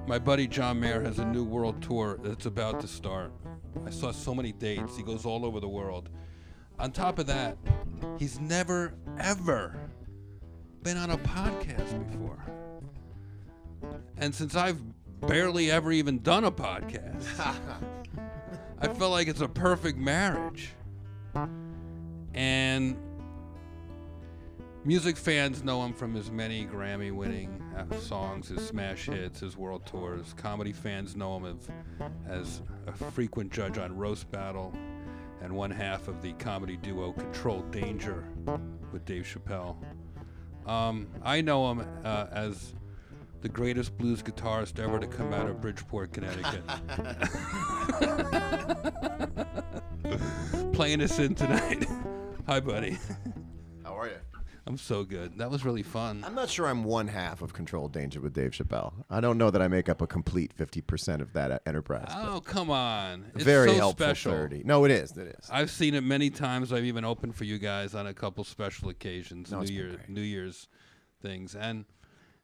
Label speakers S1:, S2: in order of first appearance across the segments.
S1: My buddy John Mayer has a new world tour that's about to start. I saw so many dates. He goes all over the world. On top of that, he's never, ever been on a podcast before. And since I've barely ever even done a podcast, I feel like it's a perfect marriage. And music fans know him from his many Grammy-winning songs, his smash hits, his world tours. Comedy fans know him as a frequent judge on Roast Battle and one half of the comedy duo Controlled Danger with Dave Chappelle. I know him as the greatest blues guitarist ever to come out of Bridgeport, Connecticut. Playing us in tonight. Hi, buddy.
S2: How are you?
S1: I'm so good. That was really fun.
S2: I'm not sure I'm one half of Controlled Danger with Dave Chappelle. I don't know that I make up a complete 50% of that enterprise.
S1: Oh, come on. It's
S2: very
S1: so
S2: helpful
S1: special.
S2: 30. No, it is. It is.
S1: I've seen it many times. I've even opened for you guys on a couple special occasions,
S2: No, it's been great.
S1: New Year's things. And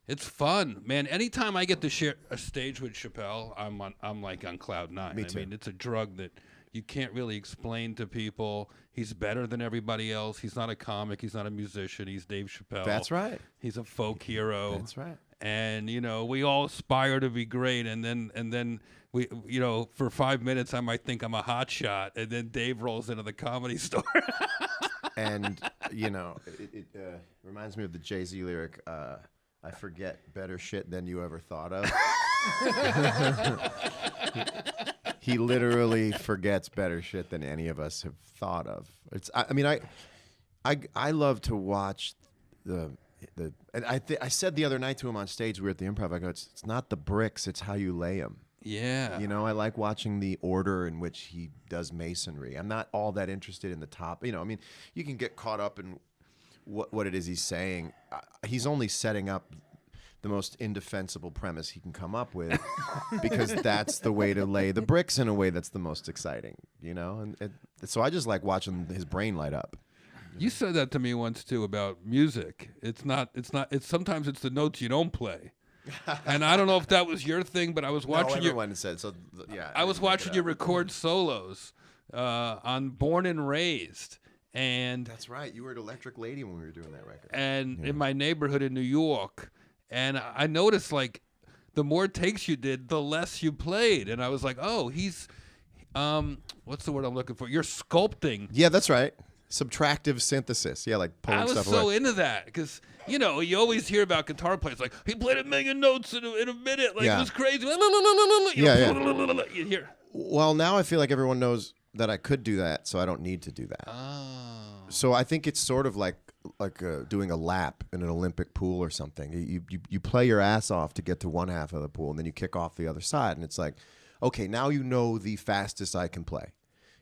S1: it's fun, man. Anytime I get to share a stage with Chappelle, I'm like on cloud nine.
S2: Me too.
S1: I mean, it's a drug that you can't really explain to people. He's better than everybody else. He's not a comic. He's not a musician. He's Dave Chappelle.
S2: That's right.
S1: He's a folk hero.
S2: That's right.
S1: And we all aspire to be great. And then we, for 5 minutes I might think I'm a hot shot, and then Dave rolls into the Comedy Store.
S2: And, it reminds me of the Jay-Z lyric, I forget better shit than you ever thought of. He literally forgets better shit than any of us have thought of. I love to watch and I said the other night to him on stage, we were at the Improv, I go, it's not the bricks, it's how you lay them.
S1: Yeah.
S2: I like watching the order in which he does masonry. I'm not all that interested in the top. You can get caught up in what it is he's saying. He's only setting up the most indefensible premise he can come up with because that's the way to lay the bricks in a way that's the most exciting, And so I just like watching his brain light up.
S1: You said that to me once too about music. It's sometimes it's the notes you don't play. And I don't know if that was your thing, but I was watching
S2: everyone said so. Yeah,
S1: I was watching you record solos on Born and Raised. And
S2: that's right. You were at Electric Lady when we were doing that record.
S1: And in my neighborhood in New York. And I noticed, like, the more takes you did, the less you played. And I was like, oh, he's, what's the word I'm looking for? You're sculpting.
S2: Yeah, that's right. Subtractive synthesis. Yeah, like pulling stuff away.
S1: I was so into that because, you always hear about guitar players. Like, he played 1 million notes in a minute. Like, it was crazy. You hear.
S2: Well, now I feel like everyone knows that I could do that, so I don't need to do that.
S1: Oh.
S2: So I think it's sort of like doing a lap in an Olympic pool or something. You play your ass off to get to one half of the pool, and then you kick off the other side. And it's like, okay, now you know the fastest I can play.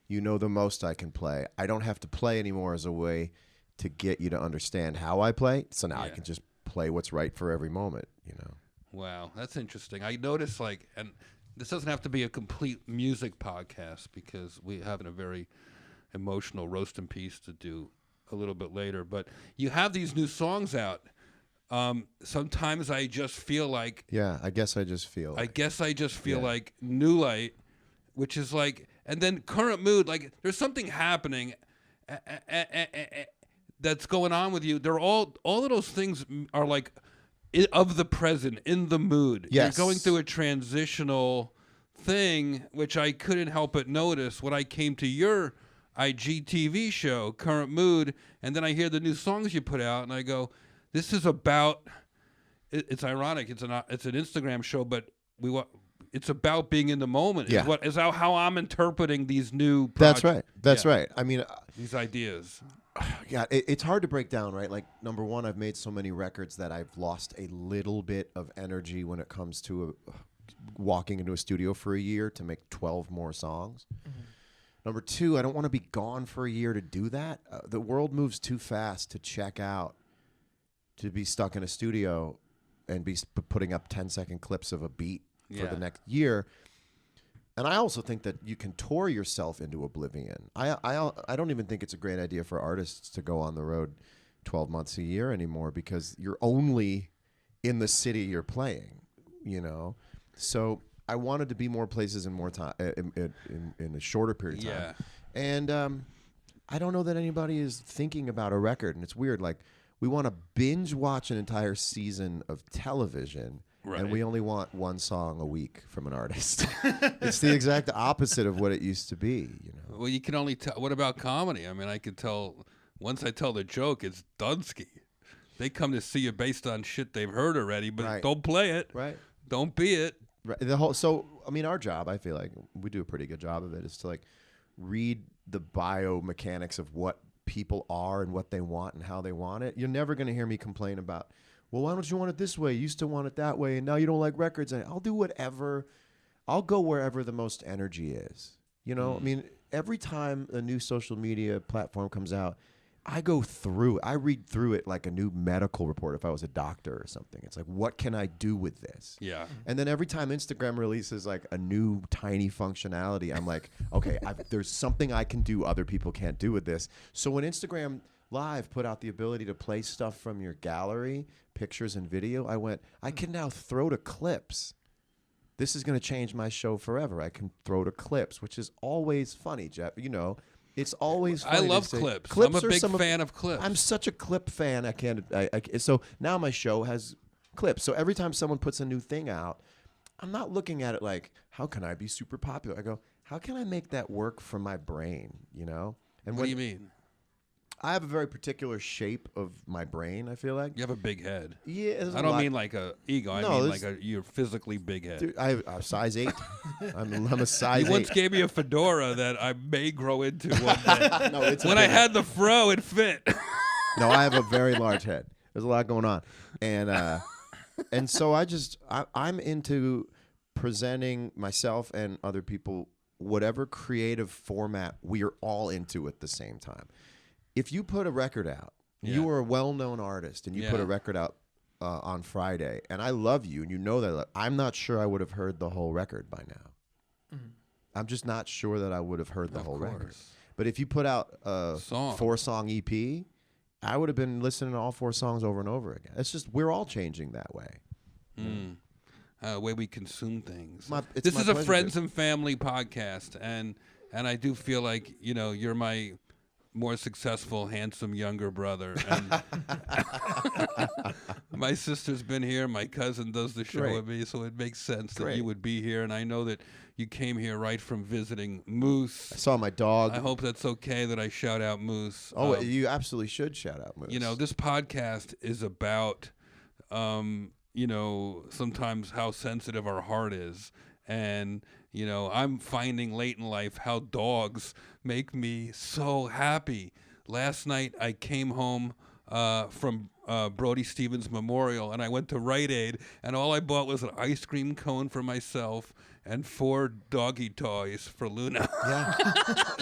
S2: You know the most I can play. I don't have to play anymore as a way to get you to understand how I play. So now I can just play what's right for every moment,
S1: Wow, that's interesting. I noticed, and this doesn't have to be a complete music podcast because we have a very emotional roast and peace to do a little bit later, but you have these new songs out. Sometimes I just feel like
S2: I guess I just feel
S1: like New Light, which is like, and then Current Mood, like there's something happening that's going on with you. They're all of those things are like of the present, in the mood.
S2: Yes.
S1: You're going through a transitional thing, which I couldn't help but notice when I came to your IGTV show, Current Mood, and then I hear the new songs you put out, and I go, "This is about." It's ironic. It's an Instagram show, but it's about being in the moment.
S2: Yeah,
S1: is how I'm interpreting these new projects.
S2: That's right. That's right. I mean,
S1: these ideas.
S2: Yeah, it's hard to break down, right? Like, number one, I've made so many records that I've lost a little bit of energy when it comes to walking into a studio for a year to make 12 more songs. Mm-hmm. Number two, I don't want to be gone for a year to do that. The world moves too fast to check out, to be stuck in a studio and be putting up 10-second clips of a beat for the next year. And I also think that you can tour yourself into oblivion. I don't even think it's a great idea for artists to go on the road 12 months a year anymore because you're only in the city you're playing, So I wanted to be more places in more time, in a shorter period of time.
S1: Yeah.
S2: And I don't know that anybody is thinking about a record, and it's weird. Like, we want to binge watch an entire season of television, and we only want one song a week from an artist. It's the exact opposite of what it used to be.
S1: Well, you can only tell. What about comedy? I mean, I can tell. Once I tell the joke, it's Dunsky. They come to see you based on shit they've heard already, but don't play it.
S2: Right.
S1: Don't be it.
S2: Right. So, I mean, our job, I feel like we do a pretty good job of it, is to like read the biomechanics of what people are and what they want and how they want it. You're never going to hear me complain about, well, why don't you want it this way? You used to want it that way, and now you don't like records. And I'll do whatever. I'll go wherever the most energy is. I mean, every time a new social media platform comes out, I go through it. I read through it like a new medical report if I was a doctor or something. It's like, what can I do with this?
S1: Yeah.
S2: And then every time Instagram releases like a new tiny functionality, I'm like, okay, there's something I can do other people can't do with this. So when Instagram Live put out the ability to play stuff from your gallery, pictures and video, I can now throw to clips. This is going to change my show forever. I can throw to clips, which is always funny, Jeff. It's always funny.
S1: I love clips. I'm a big fan of clips.
S2: I'm such a clip fan. So now my show has clips. So every time someone puts a new thing out, I'm not looking at it like, how can I be super popular? I go, how can I make that work for my brain? And
S1: what do you mean?
S2: I have a very particular shape of my brain, I feel like.
S1: You have a big head.
S2: Yeah.
S1: I don't mean like a ego. I mean like you're physically big head.
S2: Dude, I'm size 8. I'm a size 8.
S1: You once gave me a fedora that I may grow into one day.
S2: No, it's
S1: when I had the fro, it fit.
S2: No, I have a very large head. There's a lot going on. And so I'm into presenting myself and other people whatever creative format we are all into at the same time. If you put a record out, you are a well-known artist, and you put a record out on Friday, and I love you, and you know that, I'm not sure I would have heard the whole record by now. Mm-hmm. I'm just not sure that I would have heard the whole record. But if you put out a 4-song EP, I would have been listening to all 4 songs over and over again. It's just, we're all changing that way.
S1: Way we consume things.
S2: This
S1: is a friends and family podcast, and I do feel like, you're my more successful, handsome younger brother. And my sister's been here. My cousin does the show with me, so it makes sense that you would be here. And I know that you came here right from visiting Moose.
S2: I saw my dog.
S1: I hope that's okay that I shout out Moose.
S2: Oh, you absolutely should shout out Moose.
S1: This podcast is about, sometimes how sensitive our heart is. And, I'm finding late in life how dogs make me so happy. Last night I came home from Brody Stevens Memorial, and I went to Rite Aid, and all I bought was an ice cream cone for myself and 4 doggy toys for Luna.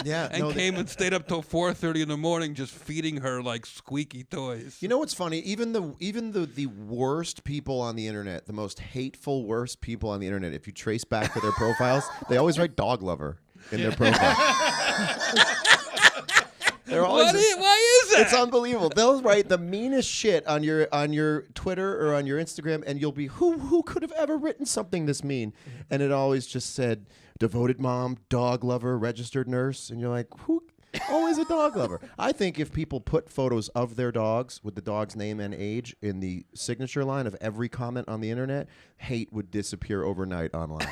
S2: Yeah.
S1: And came and stayed up till 4:30 in the morning just feeding her like squeaky toys.
S2: You know what's funny? Even the worst people on the internet, the most hateful, worst people on the internet, if you trace back to their profiles, they always write dog lover in their profile. They're always,
S1: why is that?
S2: It's unbelievable. They'll write the meanest shit on your Twitter or on your Instagram, and you'll be, who could have ever written something this mean? And it always just said, devoted mom, dog lover, registered nurse. And you're like, who? Always a dog lover. I think if people put photos of their dogs with the dog's name and age in the signature line of every comment on the internet, hate would disappear overnight online.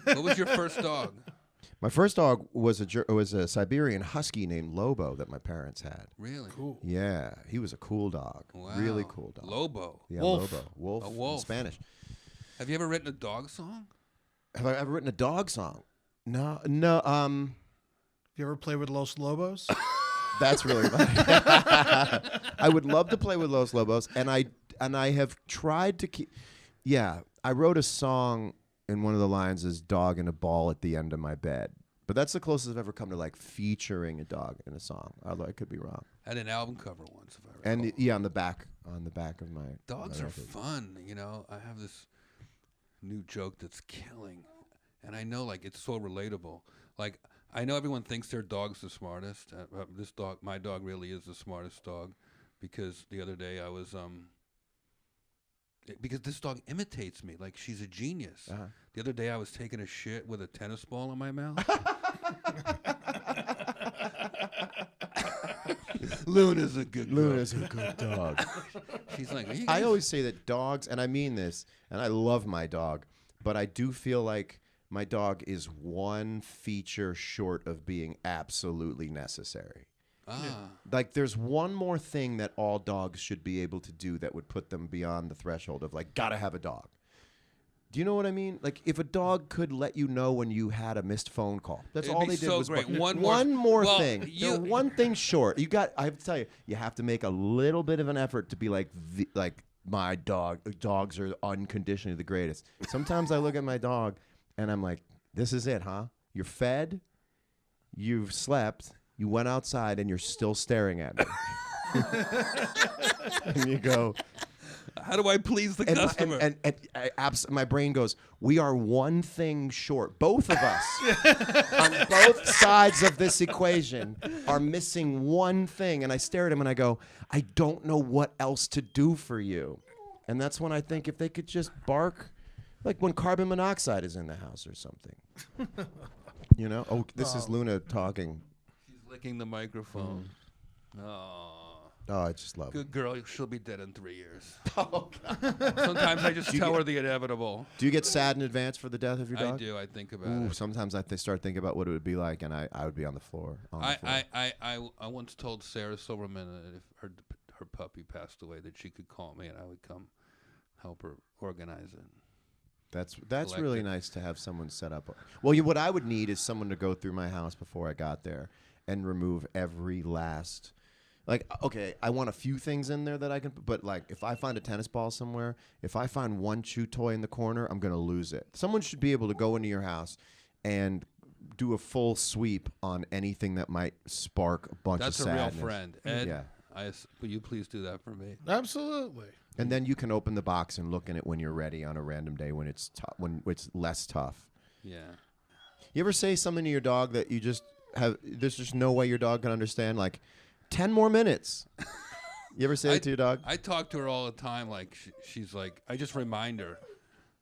S1: What was your first dog?
S2: My first dog was a Siberian Husky named Lobo that my parents had.
S1: Really?
S3: Cool.
S2: Yeah, he was a cool dog.
S1: Wow.
S2: Really cool dog.
S1: Lobo.
S2: Yeah,
S3: Wolf.
S2: Lobo. Wolf.
S1: A wolf.
S2: In Spanish.
S1: Have you ever written a dog song?
S2: Have I ever written a dog song? No.
S3: You ever play with Los Lobos?
S2: That's really funny. I would love to play with Los Lobos, and I have tried to keep. Yeah, I wrote a song, and one of the lines is "dog and a ball at the end of my bed." But that's the closest I've ever come to like featuring a dog in a song. Although I could be wrong.
S1: I had an album cover once, if I recall.
S2: And on the back of my
S1: dogs
S2: my
S1: are
S2: record.
S1: fun. I have this new joke that's killing, and I know like it's so relatable. Like I know everyone thinks their dog's the smartest. My dog really is the smartest dog, because the other day I was because this dog imitates me like she's a genius. The other day I was taking a shit with a tennis ball in my mouth. Luna's a good girl.
S2: Luna's a good dog.
S1: She's like,
S2: I always say that dogs, and I mean this, and I love my dog, but I do feel like my dog is one feature short of being absolutely necessary. Like there's one more thing that all dogs should be able to do that would put them beyond the threshold of like, gotta have a dog. Do you know what I mean? Like if a dog could let you know when you had a missed phone call. That's
S1: It'd
S2: all
S1: be
S2: they did
S1: so
S2: was
S1: great.
S2: bark.
S1: One
S2: more
S1: well,
S2: thing. They're one thing short. I have to tell you, you have to make a little bit of an effort to be like my dog. Dogs are unconditionally the greatest. Sometimes I look at my dog and I'm like, this is it, huh? You're fed, you've slept, you went outside, and you're still staring at me. And you go,
S1: how do I please the customer?
S2: And my brain goes, we are one thing short. Both of us on both sides of this equation are missing one thing. And I stare at him and I go, I don't know what else to do for you. And that's when I think if they could just bark, like when carbon monoxide is in the house or something. You know? Oh, this is Luna talking.
S1: She's licking the microphone. Oh,
S2: I just love it.
S1: good girl. She'll be dead in 3 years. Oh, God. Sometimes I just tell her the inevitable.
S2: Do you get sad in advance for the death of your dog?
S1: I do. I think about it.
S2: Sometimes I start thinking about what it would be like, and I would be on the floor.
S1: I once told Sarah Silverman that if her puppy passed away, that she could call me and I would come help her organize it.
S2: That's really nice to have someone set up. Well, what I would need is someone to go through my house before I got there and remove every last. Like, okay, I want a few things in there that I can, but like, if I find a tennis ball somewhere, if I find one chew toy in the corner, I'm gonna lose it. Someone should be able to go into your house and do a full sweep on anything that might spark a bunch of sadness.
S1: That's a real friend, Ed.
S2: Yeah.
S1: Will you please do that for me?
S3: Absolutely.
S2: And then you can open the box and look in it when you're ready on a random day when it's when it's less tough.
S1: Yeah.
S2: You ever say something to your dog that you just have? There's just no way your dog can understand. Like, 10 more minutes. You ever say it to your dog?
S1: I talk to her all the time. Like she's like, I just remind her.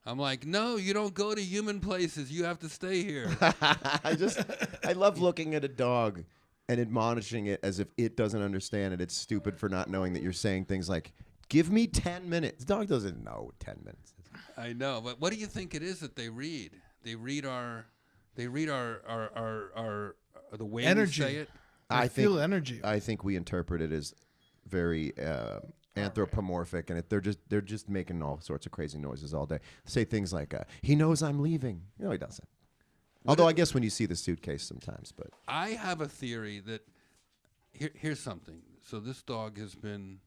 S1: I'm like, no, you don't go to human places. You have to stay here.
S2: I love looking at a dog and admonishing it as if it doesn't understand and it's stupid for not knowing that you're saying things like, give me 10 minutes. The dog doesn't know 10 minutes.
S1: I know, but what do you think it is that they read? They read our the way
S3: Energy.
S1: we say it.
S3: I feel energy.
S2: I think we interpret it as very anthropomorphic, and they're just making all sorts of crazy noises all day. Say things like, "He knows I'm leaving." No, he doesn't. Although I guess when you see the suitcase sometimes, but
S1: I have a theory that here's something. So this dog has been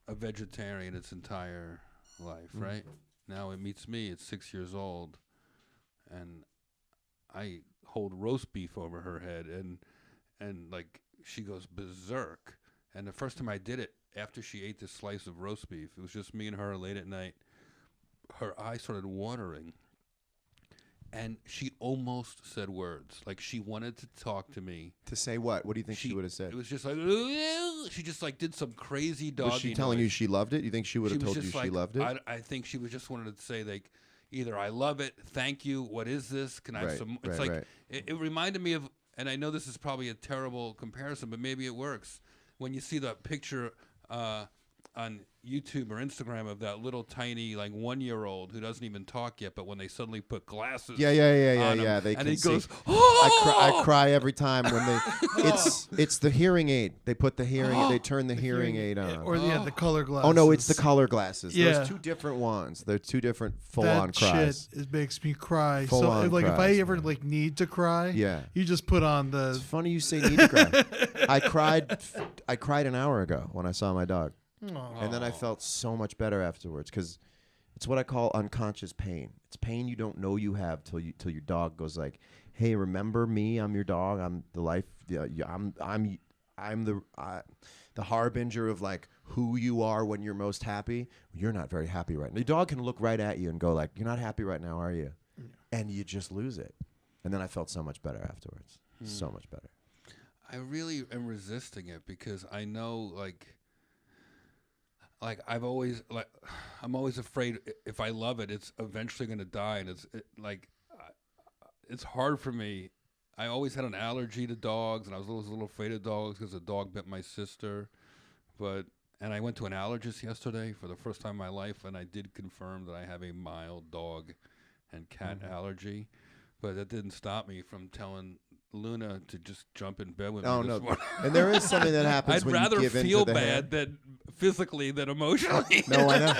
S1: a vegetarian its entire life, right? Now it meets me. It's 6 years old, and I hold roast beef over her head, and like she goes berserk. And the first time I did it, after she ate this slice of roast beef, it was just me and her late at night. Her eyes started watering, and she almost said words. Like she wanted to talk to me.
S2: To say what? What do you think she would have said?
S1: It was just like, she just like did some crazy doggy
S2: Was she telling you she loved it? You think she would have told you she loved it?
S1: I think she was just wanted to say like, either I love it, thank you, what is this? Can I have some? It's like it reminded me of, and I know this is probably a terrible comparison, but maybe it works. When you see the picture on YouTube or Instagram of that little tiny like 1-year-old who doesn't even talk yet, but when they suddenly put glasses, on him,
S2: They
S1: and
S2: can
S1: he
S2: see.
S1: goes, oh!
S2: I cry every time when they. It's the hearing aid. They put the hearing. They turn the hearing aid on.
S3: Or the color glasses.
S2: Oh no, it's the color glasses.
S3: Yeah.
S2: There's two different ones. They're two different full-on
S3: That
S2: cries.
S3: shit makes me cry.
S2: Full-on
S3: if I
S2: cries,
S3: ever
S2: man.
S3: like need to cry,
S2: Yeah.
S3: you just put on the.
S2: It's funny you say need to cry. I cried an hour ago when I saw my dog. And then I felt so much better afterwards because it's what I call unconscious pain. It's pain you don't know you have till your dog goes like, "Hey, remember me? I'm your dog. I'm the life. I'm the harbinger of like who you are when you're most happy. You're not very happy right now. The dog can look right at you and go like, "You're not happy right now, are you?" And you just lose it. And then I felt so much better afterwards. So much better.
S1: I really am resisting it because I know like like I'm always afraid if I love it, it's eventually going to die, and it's hard for me. I always had an allergy to dogs, and I was always a little afraid of dogs because a dog bit my sister. And I went to an allergist yesterday for the first time in my life, and I did confirm that I have a mild dog and cat allergy. But that didn't stop me from telling Luna to just jump in bed with me this morning.
S2: And there is something that happens
S1: I'd
S2: when you
S1: rather
S2: give
S1: feel
S2: into the
S1: bad than physically than emotionally.
S2: No, I know.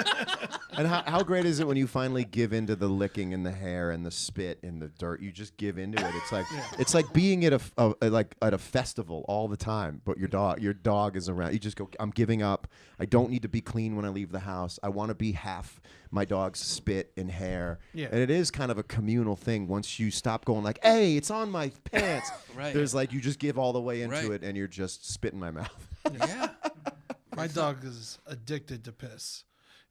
S2: And how great is it when you finally give into the licking and the hair and the spit and the dirt? You just give into it. It's like it's like being at a festival all the time, but your dog is around. You just go, I'm giving up. I don't need to be clean when I leave the house. I want to be half my dog's spit and hair. Yeah. And it is kind of a communal thing once you stop going like, hey, it's on my pants.
S1: Right.
S2: There's like you just give all the way into it and you're just spit in my mouth.
S1: Yeah.
S3: My dog is addicted to piss.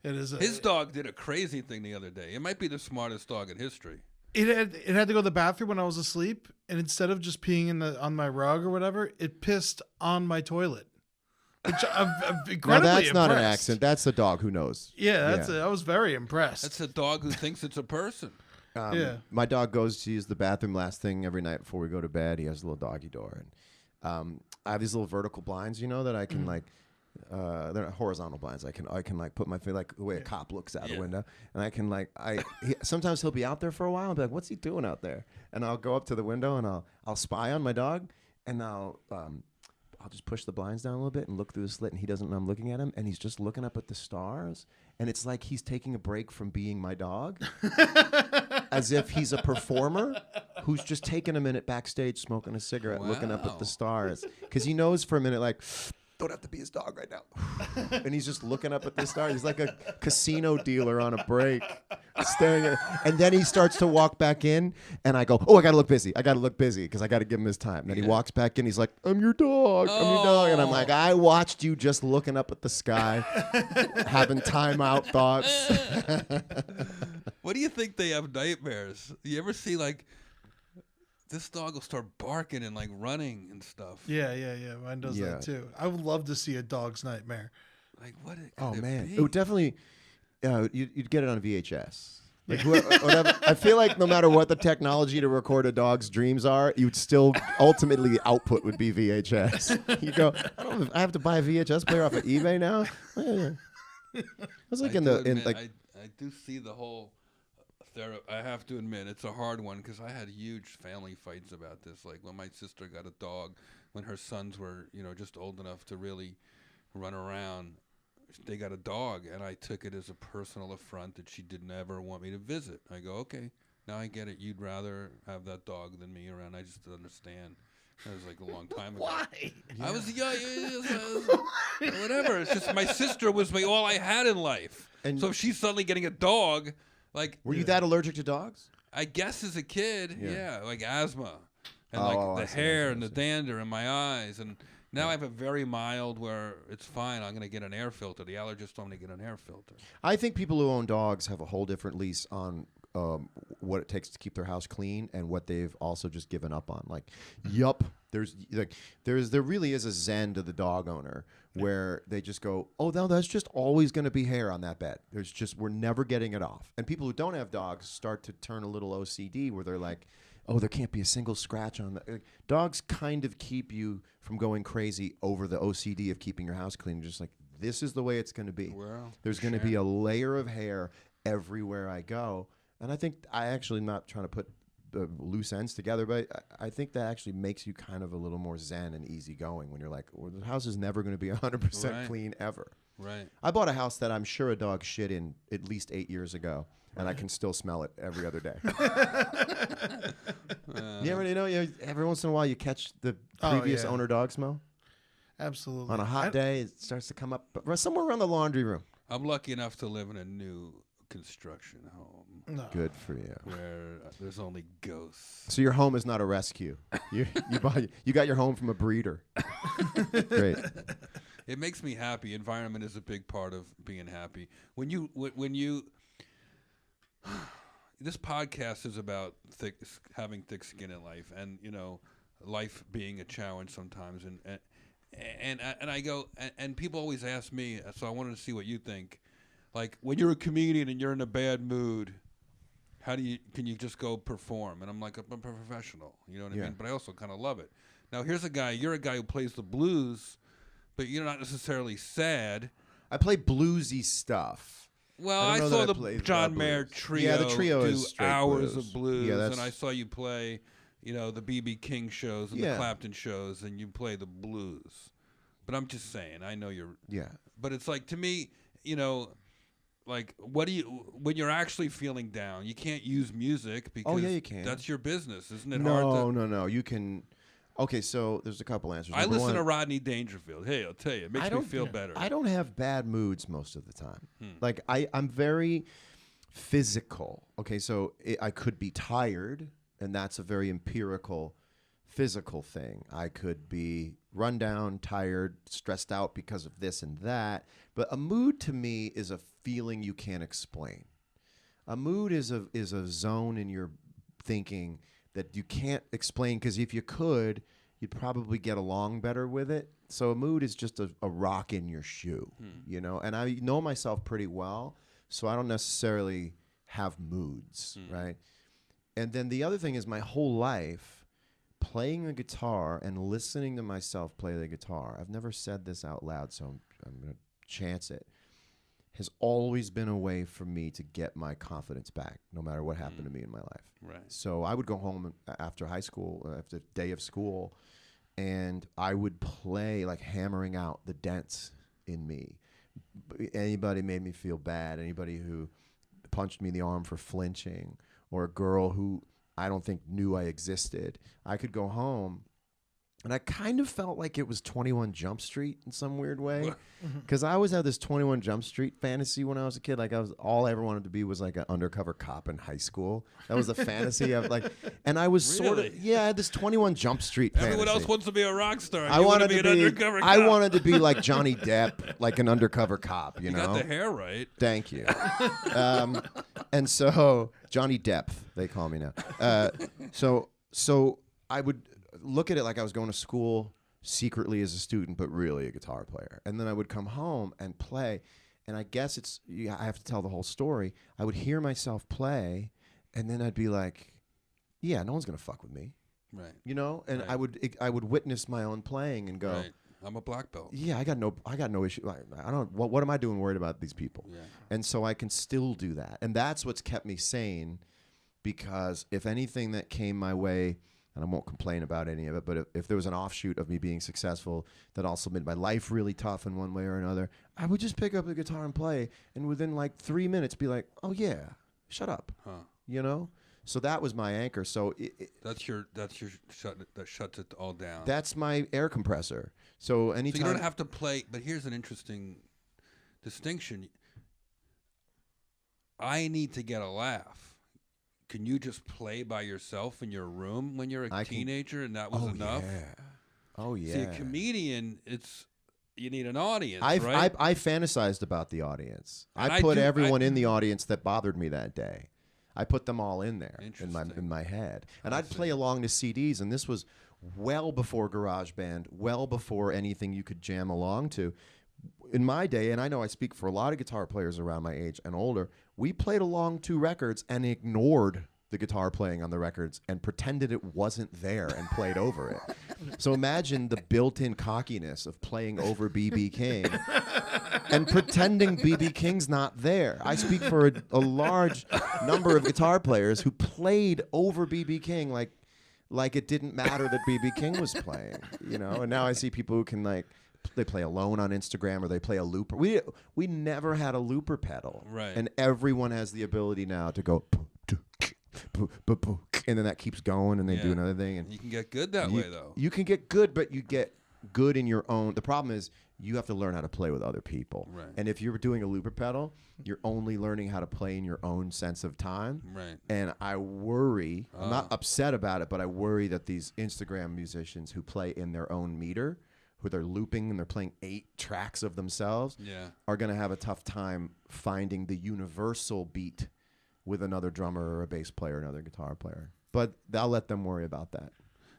S1: His dog did a crazy thing the other day. It might be the smartest dog in history.
S3: It had to go to the bathroom when I was asleep, and instead of just peeing on my rug or whatever, it pissed on my toilet. Which I'm incredibly
S2: Now that's not an
S3: impressed.
S2: accident. That's the dog who knows.
S3: Yeah, I was very impressed.
S1: That's a dog who thinks it's a person.
S2: My dog goes to use the bathroom last thing every night before we go to bed. He has a little doggy door, and I have these little vertical blinds, that I can like. They're not horizontal blinds. I can like put my face like the way a cop looks out the window, and I can like sometimes he'll be out there for a while and be like, "What's he doing out there?" And I'll go up to the window and I'll spy on my dog, and I'll just push the blinds down a little bit and look through the slit, and he doesn't know I'm looking at him, and he's just looking up at the stars, and it's like he's taking a break from being my dog, as if he's a performer who's just taking a minute backstage smoking a cigarette, looking up at the stars, because he knows for a minute like. Don't have to be his dog right now. And he's just looking up at the stars. He's like a casino dealer on a break, staring at. And then he starts to walk back in, and I go, "Oh, I gotta look busy. Because I gotta give him his time." And then he walks back in. He's like, "I'm your dog. I'm your dog." And I'm like, "I watched you just looking up at the sky, having timeout thoughts."
S1: What do you think they have nightmares? You ever see like? This dog will start barking and like running and stuff.
S3: Yeah. Mine does that too. I would love to see a dog's nightmare.
S1: Like what?
S2: Oh man,
S1: be?
S2: it would definitely. You'd get it on VHS. Like whatever. I feel like no matter what the technology to record a dog's dreams are, you'd still ultimately the output would be VHS. You go, I have to buy a VHS player off of eBay now. I was like
S1: I do see the whole. I have to admit, it's a hard one because I had huge family fights about this. Like when my sister got a dog, when her sons were, just old enough to really run around, they got a dog, and I took it as a personal affront that she didn't ever want me to visit. I go, okay, now I get it. You'd rather have that dog than me around. I just didn't understand. That was like a long time ago.
S3: Why?
S1: I was young, whatever. It's just my sister was all I had in life. And so if she's suddenly getting a dog. Like,
S2: were you that allergic to dogs?
S1: I guess as a kid, like asthma, and the hair and the dander in my eyes, and now I have a very mild where it's fine. I'm going to get an air filter. The allergist told me to get an air filter.
S2: I think people who own dogs have a whole different lease on what it takes to keep their house clean and what they've also just given up on. Like, there really is a zen to the dog owner where they just go, oh, no, that's just always going to be hair on that bed. We're never getting it off. And people who don't have dogs start to turn a little OCD where they're like, oh, there can't be a single scratch on the dogs. Kind of keep you from going crazy over the OCD of keeping your house clean. Just like, this is the way it's going to be.
S1: Well,
S2: there's going to be a layer of hair everywhere I go. And I think I actually not trying to put loose ends together, but I think that actually makes you kind of a little more zen and easygoing when you're like, well, the house is never going to be 100% clean ever.
S1: Right.
S2: I bought a house that I'm sure a dog shit in at least 8 years ago, and I can still smell it every other day. Every once in a while you catch the previous owner dog smell?
S3: Absolutely.
S2: On a hot day, it starts to come up somewhere around the laundry room.
S1: I'm lucky enough to live in a new construction home.
S3: No.
S2: Good for you.
S1: Where there's only ghosts.
S2: So your home is not a rescue. You got your home from a breeder. Great.
S1: It makes me happy. Environment is a big part of being happy. When you this podcast is about having thick skin in life, and life being a challenge sometimes, and I go, and people always ask me, so I wanted to see what you think. Like, when you're a comedian and you're in a bad mood, can you just go perform? And I'm like, I'm a professional, you know what I mean? But I also kind of love it. Now, you're a guy who plays the blues, but you're not necessarily sad.
S2: I play bluesy stuff.
S1: Well, I saw the John Mayer trio,
S2: yeah, the trio
S1: do
S2: is straight
S1: hours
S2: blues.
S1: of blues,
S2: Yeah,
S1: and I saw you play, the B.B. King shows and the Clapton shows, and you play the blues. But I'm just saying, I know you're.
S2: Yeah.
S1: But it's like, to me, like, when you're actually feeling down, you can't use music because
S2: you can.
S1: That's your business, isn't it?
S2: No. You can. Okay, so there's a couple answers.
S1: I listen to Rodney Dangerfield. Hey, I'll tell you, it makes me feel better.
S2: I don't have bad moods most of the time. Like, I'm very physical. Okay, so I could be tired, and that's a very empirical, physical thing. I could be run down, tired, stressed out because of this and that. But a mood to me is a feeling you can't explain. A mood is a zone in your thinking that you can't explain, because if you could, you'd probably get along better with it. So a mood is just a rock in your shoe, and I know myself pretty well, so I don't necessarily have moods, right? And then the other thing is, my whole life, playing the guitar and listening to myself play the guitar, I've never said this out loud, so I'm going to chance it, has always been a way for me to get my confidence back, no matter what happened to me in my life.
S1: Right.
S2: So I would go home after high school, after a day of school, and I would play, like, hammering out the dents in me. Anybody made me feel bad, anybody who punched me in the arm for flinching, or a girl who I don't think knew I existed, I could go home. And I kind of felt like it was 21 Jump Street in some weird way, because I always had this 21 Jump Street fantasy when I was a kid. Like, all I ever wanted to be was like an undercover cop in high school. That was the fantasy of, like, and I was sort of, I had this 21 Jump Street fantasy.
S1: Everyone else wants to be a rock star.
S2: I wanted
S1: to be an undercover cop.
S2: I wanted to be like Johnny Depp, like an undercover cop. You know,
S1: got the hair right.
S2: Thank you. And so Johnny Depp, they call me now. So I would look at it like I was going to school secretly as a student, but really a guitar player. And then I would come home and play. And I guess I have to tell the whole story. I would hear myself play, and then I'd be like, yeah, no one's going to fuck with me.
S1: Right.
S2: And
S1: right.
S2: I would witness my own playing and go,
S1: right. I'm a black belt.
S2: Yeah, I got no issue. I don't. What am I doing worried about these people?
S1: Yeah.
S2: And so I can still do that, and that's what's kept me sane. Because if anything that came my way, and I won't complain about any of it, but if there was an offshoot of me being successful that also made my life really tough in one way or another, I would just pick up the guitar and play, and within like 3 minutes be like, oh yeah, shut up, So that was my anchor. So
S1: that's your that shuts it all down.
S2: That's my air compressor. So anytime,
S1: so you don't have to play. But here's an interesting distinction. I need to get a laugh. Can you just play by yourself in your room when you're a teenager, and that was enough?
S2: Yeah. Oh yeah.
S1: See, a comedian, you need an audience,
S2: right?
S1: I
S2: fantasized about the audience. I put everyone in the audience that bothered me that day. I put them all in there in my head, and I'd play along to CDs. And this was well before GarageBand, well before anything you could jam along to. In my day, and I know I speak for a lot of guitar players around my age and older, we played along to records and ignored the guitar playing on the records and pretended it wasn't there and played over it. So imagine the built-in cockiness of playing over B.B. King and pretending B.B. King's not there. I speak for a large number of guitar players who played over B.B. King like it didn't matter that B.B. King was playing, And now I see people who can they play alone on Instagram, or they play a looper. We never had a looper pedal,
S1: right?
S2: And everyone has the ability now to go, and then that keeps going, and they do another thing. And
S1: you can get good that way, though.
S2: You can get good, but you get good in your own. The problem is you have to learn how to play with other people,
S1: right?
S2: And if you're doing a looper pedal, you're only learning how to play in your own sense of time,
S1: right?
S2: And I worry. I'm not upset about it, but I worry that these Instagram musicians who play in their own meter, who they're looping and they're playing 8 tracks of themselves, are going to have a tough time finding the universal beat with another drummer or a bass player, another guitar player. But I'll let them worry about that.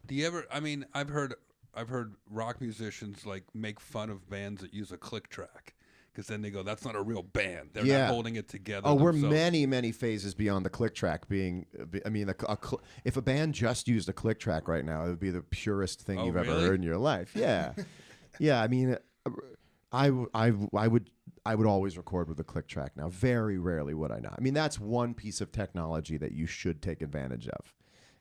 S1: Do you ever? I mean, I've heard I've heard rock musicians like make fun of bands that use a click track. Because then they go, that's not a real band. They're not holding it together.
S2: Oh, we're
S1: themselves.
S2: many phases beyond the click track being. I mean, if a band just used a click track right now, it would be the purest thing you've ever heard in your life. Yeah, yeah. I mean, I would always record with a click track now. Very rarely would I not. I mean, that's one piece of technology that you should take advantage of.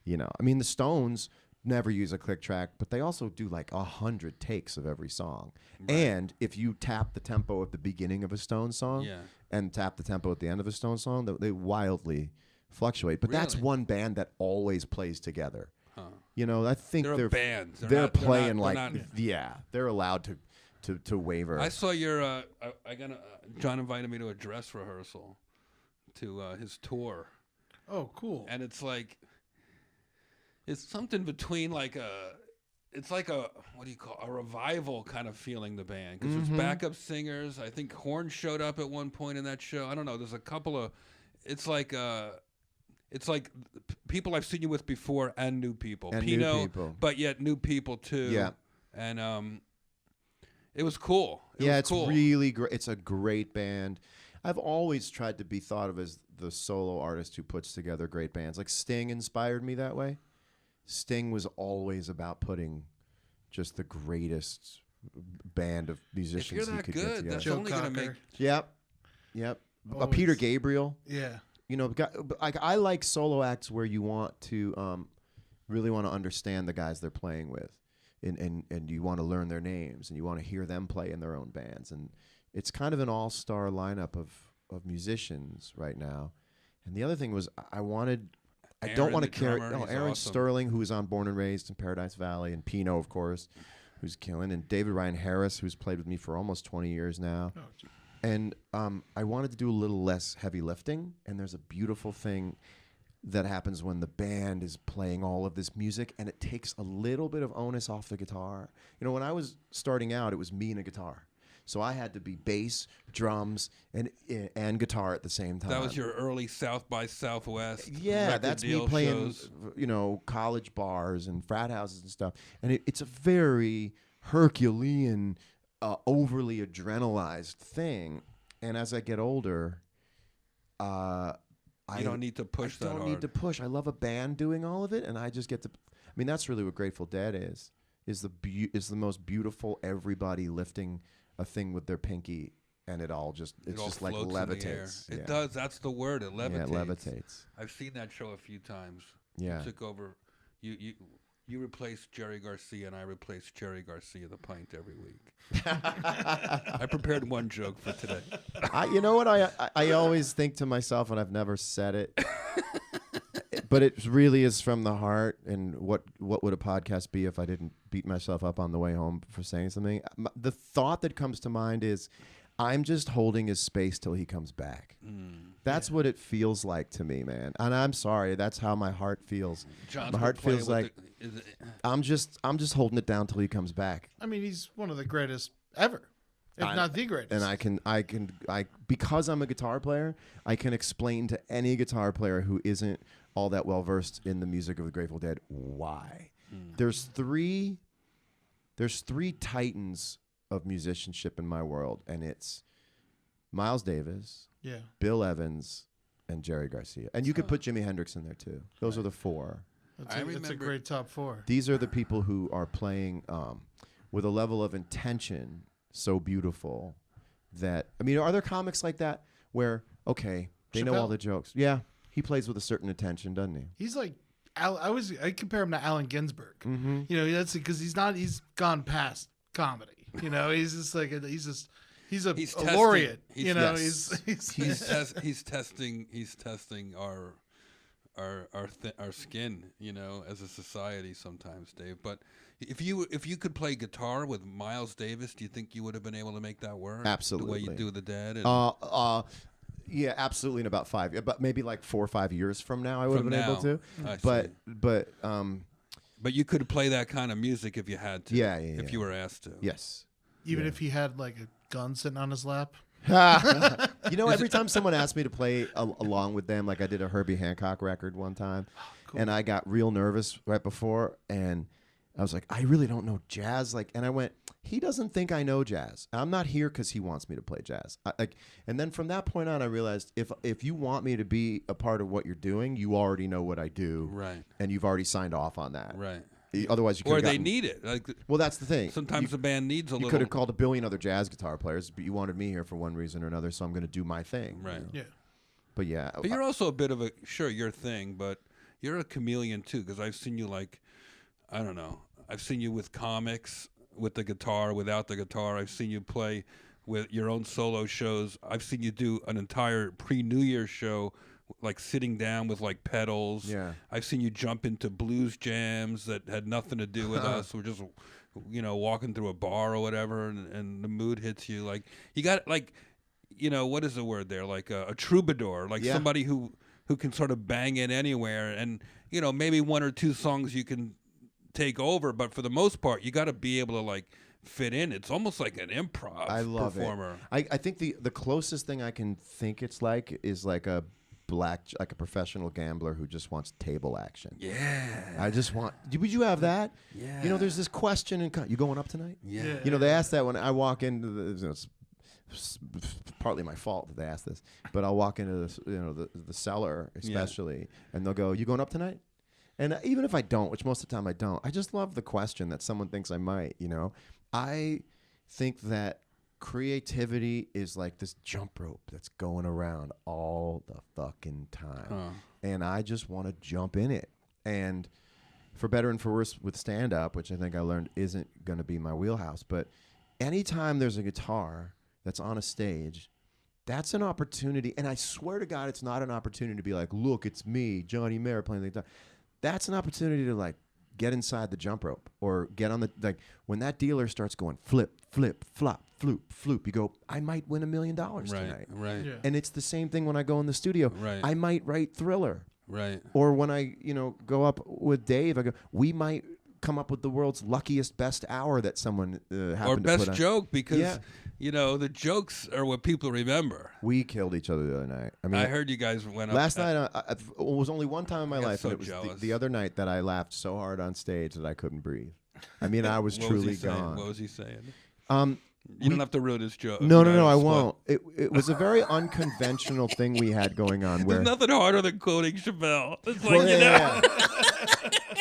S2: You know, I mean, the Stones never use a click track, but they also do like 100 takes of every song. Right. And if you tap the tempo at the beginning of a Stones song and tap the tempo at the end of a Stones song, they wildly fluctuate. But that's one band that always plays together. Huh. You know, I think they're a band. They're playing they're allowed to waver.
S1: I saw your John invited me to a dress rehearsal to his tour.
S3: Oh, cool.
S1: And it's like it's something between like a what do you call a revival kind of feeling, the band, because there's backup singers. I think Horn showed up at one point in that show. I don't know. There's a couple of it's like people I've seen you with before and new people.
S2: And
S1: Pino,
S2: new people.
S1: But yet new people too.
S2: Yeah.
S1: And it was cool.
S2: It's really great. It's a great band. I've always tried to be thought of as the solo artist who puts together great bands. Like Sting inspired me that way. Sting was always about putting just the greatest band of musicians
S1: if you're that
S2: he could
S1: good,
S2: get together.
S1: that's
S3: Joe
S1: only going to make.
S2: Yep. Peter Gabriel.
S3: Yeah.
S2: You know, like I like solo acts where you want to really want to understand the guys they're playing with, and you want to learn their names and you want to hear them play in their own bands, and it's kind of an all-star lineup of musicians right now. And the other thing was I don't want to carry Aaron
S1: awesome.
S2: Sterling, who's on Born and Raised in Paradise Valley, and Pino, of course, who's killing, and David Ryan Harris, who's played with me for almost 20 years now. Oh, and I wanted to do a little less heavy lifting, and there's a beautiful thing that happens when the band is playing all of this music, and it takes a little bit of onus off the guitar. You know, when I was starting out, it was me and a guitar. So I had to be bass, drums, and guitar at the same time.
S1: That was your early South by Southwest.
S2: Yeah, that's me playing,
S1: shows.
S2: College bars and frat houses and stuff. And it's a very Herculean, overly adrenalized thing. And as I get older, I
S1: don't need to push that hard.
S2: I don't need to push. I love a band doing all of it, and I just get to. I mean, that's really what Grateful Dead is the most beautiful everybody lifting a thing with their pinky, and it just like levitates.
S1: It does. That's the word. It levitates.
S2: Yeah, it levitates.
S1: I've seen that show a few times.
S2: Yeah.
S1: You took over. You replaced Jerry Garcia, and I replaced Jerry Garcia the pint every week. I prepared one joke for today.
S2: You know what I always think to myself, and I've never said it, but it really is from the heart. And what would a podcast be if I didn't beat myself up on the way home for saying something? The thought that comes to mind is, I'm just holding his space till he comes back. That's what it feels like to me, man. And I'm sorry, that's how my heart feels. My heart feels like I'm just holding it down till he comes back.
S3: I mean, he's one of the greatest ever, if not the greatest.
S2: And I because I'm a guitar player, I can explain to any guitar player who isn't all that well versed in the music of the Grateful Dead why. There's three titans of musicianship in my world, and it's Miles Davis, Bill Evans, and Jerry Garcia. And you could put Jimi Hendrix in there too. Those are the four.
S3: That's a great top four.
S2: These are the people who are playing with a level of intention so beautiful that, I mean, are there comics like that where, okay, they know all the jokes? Yeah, he plays with a certain intention, doesn't he?
S3: He's like, I compare him to Allen Ginsberg. You know, that's because he's gone past comedy. You know, he's just like he's a laureate.
S1: He's testing our skin, you know, as a society sometimes, Dave. But if you could play guitar with Miles Davis, do you think you would have been able to make that work?
S2: Absolutely.
S1: The way you do the Dead.
S2: Yeah, absolutely. In about 5 years, but maybe like 4 or 5 years from now, I would have been able to. But
S3: you
S1: could play that kind of music if you had to.
S2: Yeah.
S1: If you were asked to.
S2: Yes.
S3: Even if he had like a gun sitting on his lap.
S2: You know, every time someone asked me to play along with them, like I did a Herbie Hancock record one time, and I got real nervous right before, and I was like, I really don't know jazz. Like, and I went, he doesn't think I know jazz. I'm not here because he wants me to play jazz. And then from that point on, I realized if you want me to be a part of what you're doing, you already know what I do,
S1: right?
S2: And you've already signed off on that,
S1: right?
S2: Otherwise, you could.
S1: Or they need it. Like,
S2: well, that's the thing.
S1: Sometimes the band needs a little.
S2: You could have called a billion other jazz guitar players, but you wanted me here for one reason or another, so I'm going to do my thing.
S1: Right.
S2: You know?
S3: Yeah.
S2: But yeah.
S1: But you're also a bit of a your thing, but you're a chameleon too, because I've seen you like, I don't know. I've seen you with comics, with the guitar, without the guitar. I've seen you play with your own solo shows. I've seen you do an entire pre-New Year show, like sitting down with like pedals.
S2: Yeah.
S1: I've seen you jump into blues jams that had nothing to do with us. We're just, walking through a bar or whatever, and the mood hits you. Like, you got like, what is the word there? Like a troubadour, like somebody who can sort of bang in anywhere, and maybe one or two songs you can take over, but for the most part, you got to be able to like fit in. It's almost like an improv performer.
S2: I think the closest thing I can think it's like is like a professional gambler who just wants table action.
S1: Yeah.
S2: I just want. Would you have that?
S1: Yeah.
S2: There's this question in. You going up tonight?
S1: Yeah.
S2: They ask that when I walk into it's partly my fault that they ask this, but I'll walk into the cellar especially, and they'll go, "You going up tonight?" And even if I don't, which most of the time I don't, I just love the question that someone thinks I might. I think that creativity is like this jump rope that's going around all the fucking time, and I just want to jump in it. And for better and for worse, with stand-up, which I think I learned isn't going to be my wheelhouse, but anytime there's a guitar that's on a stage, that's an opportunity. And I swear to God, it's not an opportunity to be like, look, it's me, Johnny Mayer, playing the guitar. That's an opportunity to like get inside the jump rope or get on the, like when that dealer starts going flip, flip, flop, floop, floop, you go, I might win $1 million tonight.
S1: Right.
S3: Yeah.
S2: And it's the same thing when I go in the studio.
S1: Right.
S2: I might write Thriller.
S1: Right.
S2: Or when I, go up with Dave, I go, we might come up with the world's luckiest best hour that someone happened to put on.
S1: Or best joke, because the jokes are what people remember.
S2: We killed each other the other night. I mean,
S1: I heard you guys went up.
S2: Last night, it was only one time in my life,
S1: so
S2: and it was
S1: jealous.
S2: the other night that I laughed so hard on stage that I couldn't breathe. I mean, I was truly gone.
S1: What was he saying?
S2: You
S1: You don't have to ruin his joke.
S2: No, I won't. It was a very unconventional thing we had going on. Where
S1: There's nothing harder than quoting Chappelle. It's like,
S2: well, yeah.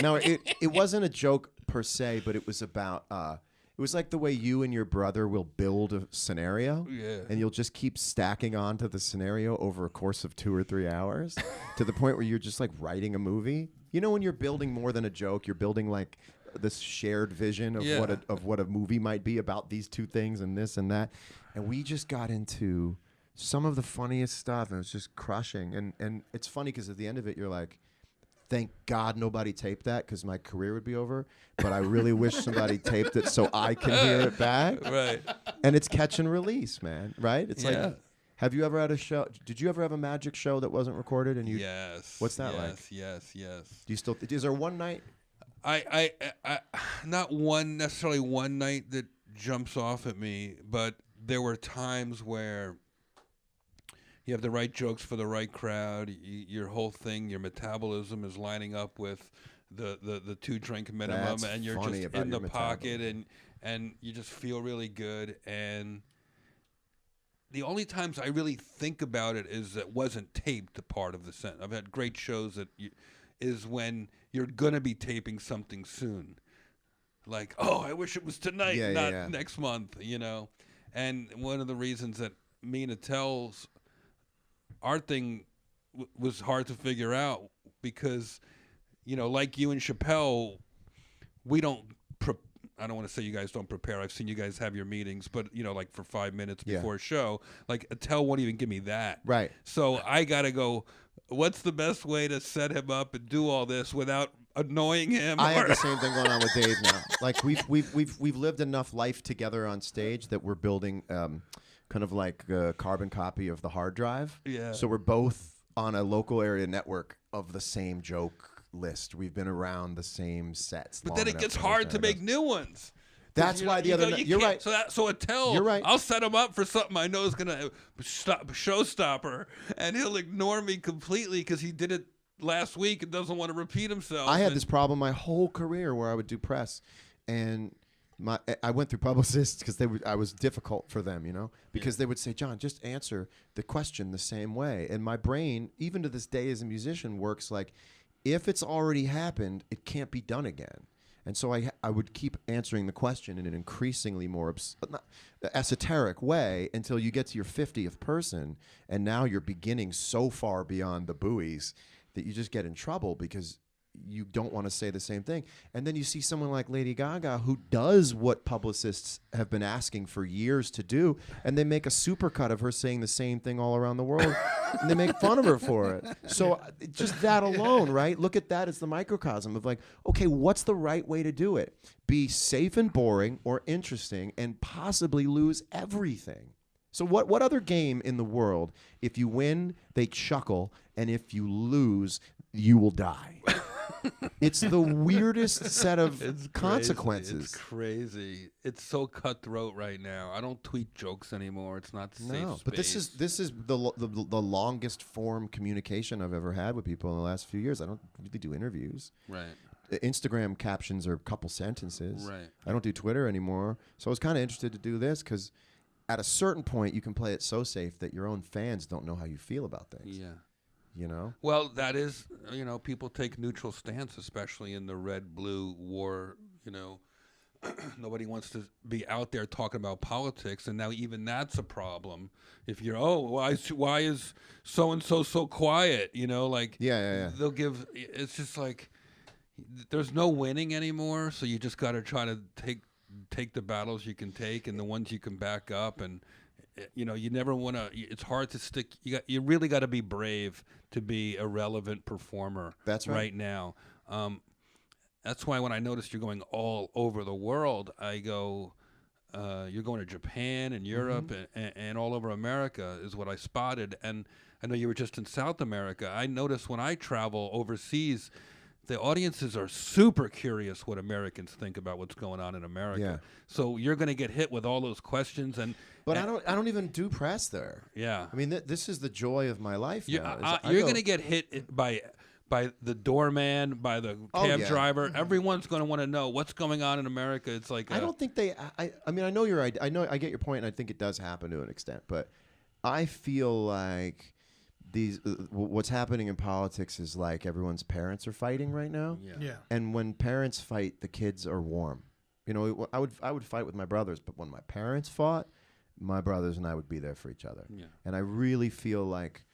S2: No, it wasn't a joke per se, but it was about. It was like the way you and your brother will build a scenario, and you'll just keep stacking onto the scenario over a course of 2 or 3 hours, to the point where you're just like writing a movie. When you're building more than a joke, you're building like this shared vision of what a movie might be about these two things and this and that. And we just got into some of the funniest stuff, and it was just crushing. And it's funny because at the end of it, you're like, thank God nobody taped that, because my career would be over. But I really wish somebody taped it so I can hear it back.
S1: Right.
S2: And it's catch and release, man. Right? It's like, have you ever had a show? Did you ever have a magic show that wasn't recorded? And you?
S1: Yes.
S2: What's that like?
S1: Yes.
S2: Do you still? Is there one night?
S1: I not necessarily one night that jumps off at me, but there were times where you have the right jokes for the right crowd. Your whole thing, your metabolism is lining up with the 2-drink minimum.
S2: That's
S1: and you're
S2: funny
S1: just
S2: about
S1: in the
S2: your
S1: pocket, and you just feel really good. And the only times I really think about it is that wasn't taped a part of the set. I've had great shows that is when you're gonna be taping something soon. Like, oh, I wish it was tonight, not next month, And one of the reasons that me and Attell's our thing was hard to figure out, because, like you and Chappelle, we don't. I don't want to say you guys don't prepare. I've seen you guys have your meetings, but like for 5 minutes before a show, like Attell won't even give me that.
S2: Right.
S1: So I gotta go. What's the best way to set him up and do all this without annoying him?
S2: I have the same thing going on with Dave now. Like we've lived enough life together on stage that we're building kind of like a carbon copy of the hard drive.
S1: Yeah.
S2: So we're both on a local area network of the same joke list. We've been around the same sets.
S1: But then it gets hard to make new ones.
S2: That's why the other night. You're right.
S1: So Attell,
S2: you're right.
S1: I'll set him up for something I know is gonna showstopper, and he'll ignore me completely because he did it last week and doesn't want to repeat himself.
S2: I had this problem my whole career where I would do press, and I went through publicists because I was difficult for them, because they would say, John, just answer the question the same way. And my brain, even to this day as a musician, works like, if it's already happened, it can't be done again. And so I would keep answering the question in an increasingly more esoteric way until you get to your 50th person, and now you're beginning so far beyond the buoys that you just get in trouble because you don't want to say the same thing. And then you see someone like Lady Gaga who does what publicists have been asking for years to do, and they make a supercut of her saying the same thing all around the world, and they make fun of her for it. So just that alone, right? Look at that as the microcosm of like, okay, what's the right way to do it? Be safe and boring or interesting and possibly lose everything. So what other game in the world, if you win, they chuckle, and if you lose, you will die? It's the weirdest set of consequences.
S1: It's crazy. It's so cutthroat right now. I don't tweet jokes anymore. It's not safe space.
S2: But this is the longest form communication I've ever had with people in the last few years. I don't really do interviews.
S1: Right.
S2: Instagram captions are a couple sentences.
S1: Right.
S2: I don't do Twitter anymore. So I was kind of interested to do this because at a certain point you can play it so safe that your own fans don't know how you feel about things.
S1: Yeah.
S2: Well,
S1: that is, people take neutral stance, especially in the red-blue war, Nobody wants to be out there talking about politics, and now even that's a problem. If you're, why is so-and-so so quiet,
S2: Yeah.
S1: They'll give, it's just like, there's no winning anymore, so you just got to try to take the battles you can take and the ones you can back up, and you never want to. It's hard to stick. You really got to be brave to be a relevant performer.
S2: That's right
S1: now. That's why when I noticed you're going all over the world, I go, you're going to Japan and Europe and all over America is what I spotted. And I know you were just in South America. I notice when I travel overseas, the audiences are super curious what Americans think about what's going on in America.
S2: Yeah. So
S1: you're going to get hit with all those questions,
S2: But I don't even do press there.
S1: Yeah.
S2: I mean, this is the joy of my life now.
S1: You're going to get hit by the doorman, by the cab driver. Everyone's going to want to know what's going on in America. It's like
S2: I don't think they. I mean, I know you're. I know. I get your point, and I think it does happen to an extent. But I feel like what's happening in politics is like everyone's parents are fighting right now.
S3: Yeah.
S2: And when parents fight, the kids are warm. I would fight with my brothers, but when my parents fought, my brothers and I would be there for each other.
S1: Yeah.
S2: And I really feel like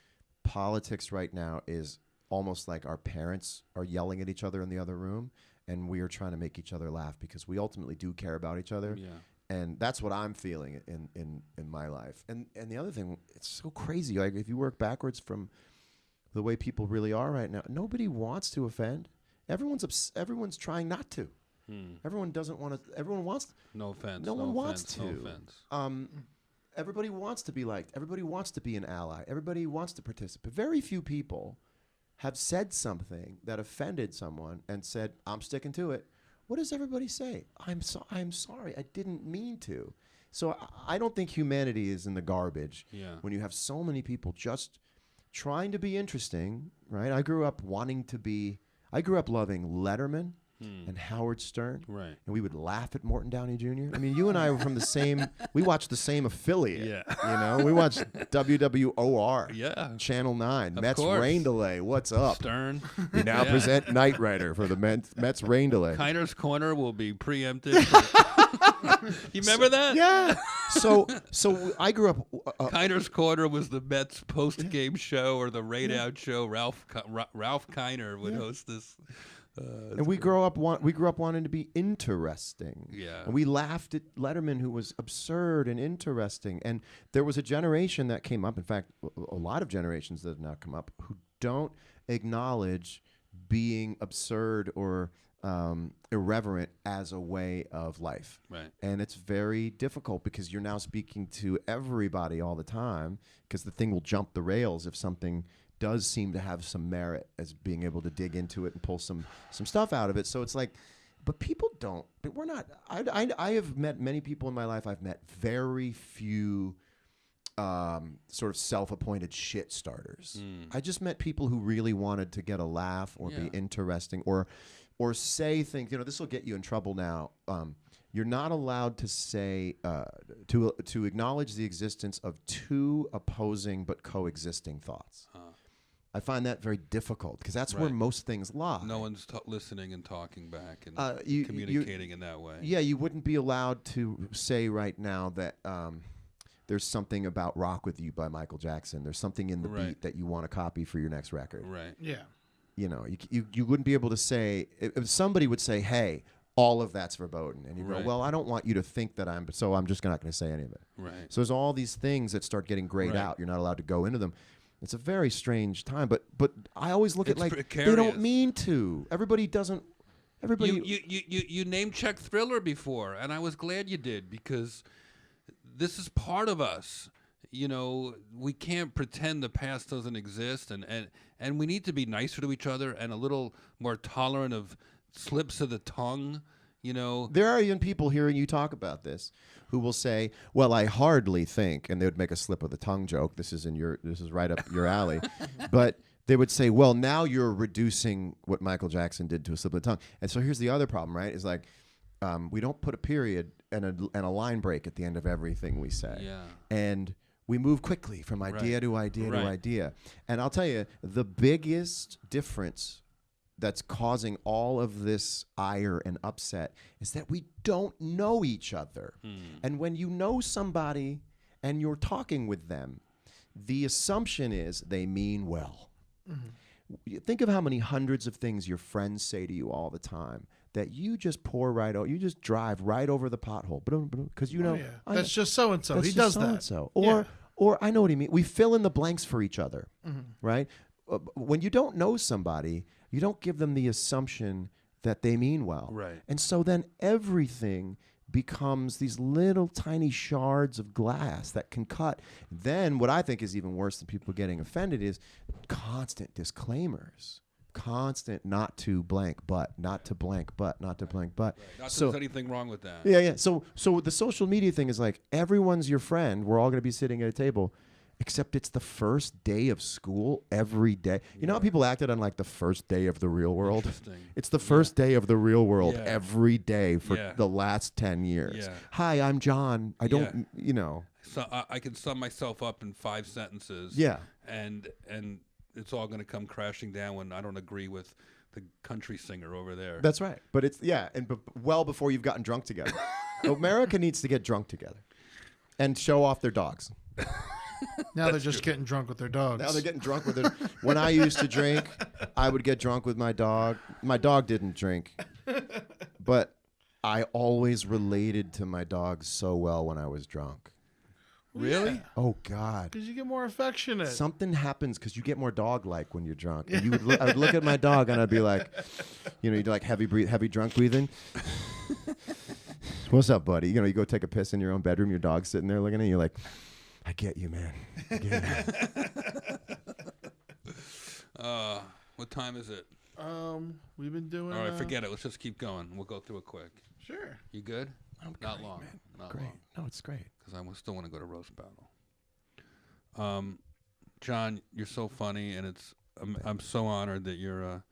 S2: politics right now is almost like our parents are yelling at each other in the other room, and we are trying to make each other laugh because we ultimately do care about each other.
S1: Yeah.
S2: And that's what I'm feeling in my life. And the other thing, it's so crazy. Like if you work backwards from the way people really are right now, nobody wants to offend. Everyone's trying not to. Everyone doesn't want to. Everyone wants to.
S1: No offense.
S2: No one wants to.
S1: No offense.
S2: Everybody wants to be liked. Everybody wants to be an ally. Everybody wants to participate. Very few people have said something that offended someone and said, "I'm sticking to it." What does everybody say? I'm sorry. I didn't mean to. So I don't think humanity is in the garbage when you have so many people just trying to be interesting, right? I grew up loving Letterman and Howard Stern.
S1: Right.
S2: And we would laugh at Morton Downey Jr. I mean, you and I were from the same, we watched the same affiliate.
S1: Yeah.
S2: We watched WWOR.
S1: Yeah.
S2: Channel 9.
S1: Of
S2: Mets
S1: course.
S2: Rain Delay. What's up?
S1: Stern.
S2: We now present Knight Rider for the Mets Rain Delay.
S1: Kiner's Corner will be preempted. You remember that?
S2: Yeah. So I grew up.
S1: Kiner's Corner was the Mets post-game show or the raid-out show. Ralph Kiner would host this.
S2: And we grew up wanting to be interesting.
S1: Yeah.
S2: And we laughed at Letterman, who was absurd and interesting. And there was a generation that came up, in fact, a lot of generations that have now come up, who don't acknowledge being absurd or irreverent as a way of life.
S1: Right.
S2: And it's very difficult because you're now speaking to everybody all the time because the thing will jump the rails if something does seem to have some merit as being able to dig into it and pull some stuff out of it. So it's like, but people don't. But we're not. I have met many people in my life. I've met very few sort of self-appointed shit starters. I just met people who really wanted to get a laugh or be interesting or say things. This will get you in trouble now. You're not allowed to say to acknowledge the existence of two opposing but coexisting thoughts. I find that very difficult because that's where most things lie.
S1: No one's listening and talking back and communicating in that way.
S2: Yeah, you wouldn't be allowed to say right now that there's something about "Rock with You" by Michael Jackson. There's something in the beat that you want to copy for your next record.
S1: Right.
S3: Yeah.
S2: You wouldn't be able to say if somebody would say, "Hey, all of that's verboten," and you go, "Well, I don't want you to think that so I'm just not going to say any of it."
S1: Right.
S2: So there's all these things that start getting grayed out. You're not allowed to go into them. It's a very strange time, but I always look at like
S1: precarious.
S2: They don't mean to. Everybody doesn't. Everybody.
S1: You name check Thriller before, and I was glad you did because this is part of us. We can't pretend the past doesn't exist, and we need to be nicer to each other and a little more tolerant of slips of the tongue.
S2: There are even people hearing you talk about this who will say, "Well, I hardly think," and they would make a slip of the tongue joke. This is right up your alley. But they would say, "Well, now you're reducing what Michael Jackson did to a slip of the tongue." And so here's the other problem, right? Is like we don't put a period and a line break at the end of everything we say.
S1: Yeah.
S2: And we move quickly from idea to idea to idea. And I'll tell you, the biggest difference that's causing all of this ire and upset is that we don't know each other. And when you know somebody and you're talking with them, the assumption is they mean well. You think of how many hundreds of things your friends say to you all the time that you just you just drive right over the pothole because
S3: that's just so and so. He does that.
S2: Or I know what he means. We fill in the blanks for each other, right? When you don't know somebody, you don't give them the assumption that they mean well.
S1: Right.
S2: And so then everything becomes these little tiny shards of glass that can cut. Then what I think is even worse than people getting offended is constant disclaimers. Constant not to blank but, not to blank but, not to blank but.
S1: Right. Not that there's anything wrong with that.
S2: Yeah. So the social media thing is like everyone's your friend. We're all going to be sitting at a table. Except it's the first day of school every day. You know how people acted on like the first day of the real world? It's the first day of the real world every day for the last 10 years.
S1: Yeah.
S2: Hi, I'm John. I don't,
S1: So I can sum myself up in 5 sentences.
S2: Yeah.
S1: And it's all going to come crashing down when I don't agree with the country singer over there.
S2: That's right. But it's, well before you've gotten drunk together. America needs to get drunk together and show off their dogs.
S3: Now they're just getting drunk with their dogs.
S2: Now they're getting drunk with their... When I used to drink, I would get drunk with my dog. My dog didn't drink. But I always related to my dog so well when I was drunk.
S1: Really?
S3: Yeah.
S2: Oh, God.
S3: Because you get more affectionate.
S2: Something happens because you get more dog-like when you're drunk. And I would look at my dog and I'd be like, you do like heavy drunk breathing. What's up, buddy? You go take a piss in your own bedroom. Your dog's sitting there looking at you. You're like... I get you, man. I get
S1: you. What time is it?
S3: We've been doing...
S1: All right, forget it. Let's just keep going. We'll go through it quick.
S3: Sure.
S1: You good?
S2: I'm
S1: Not
S2: great,
S1: long.
S2: Man.
S1: Not
S2: great.
S1: long.
S2: No, it's great.
S1: Because I still want to go to roast battle. John, you're so funny, and I'm so honored that you're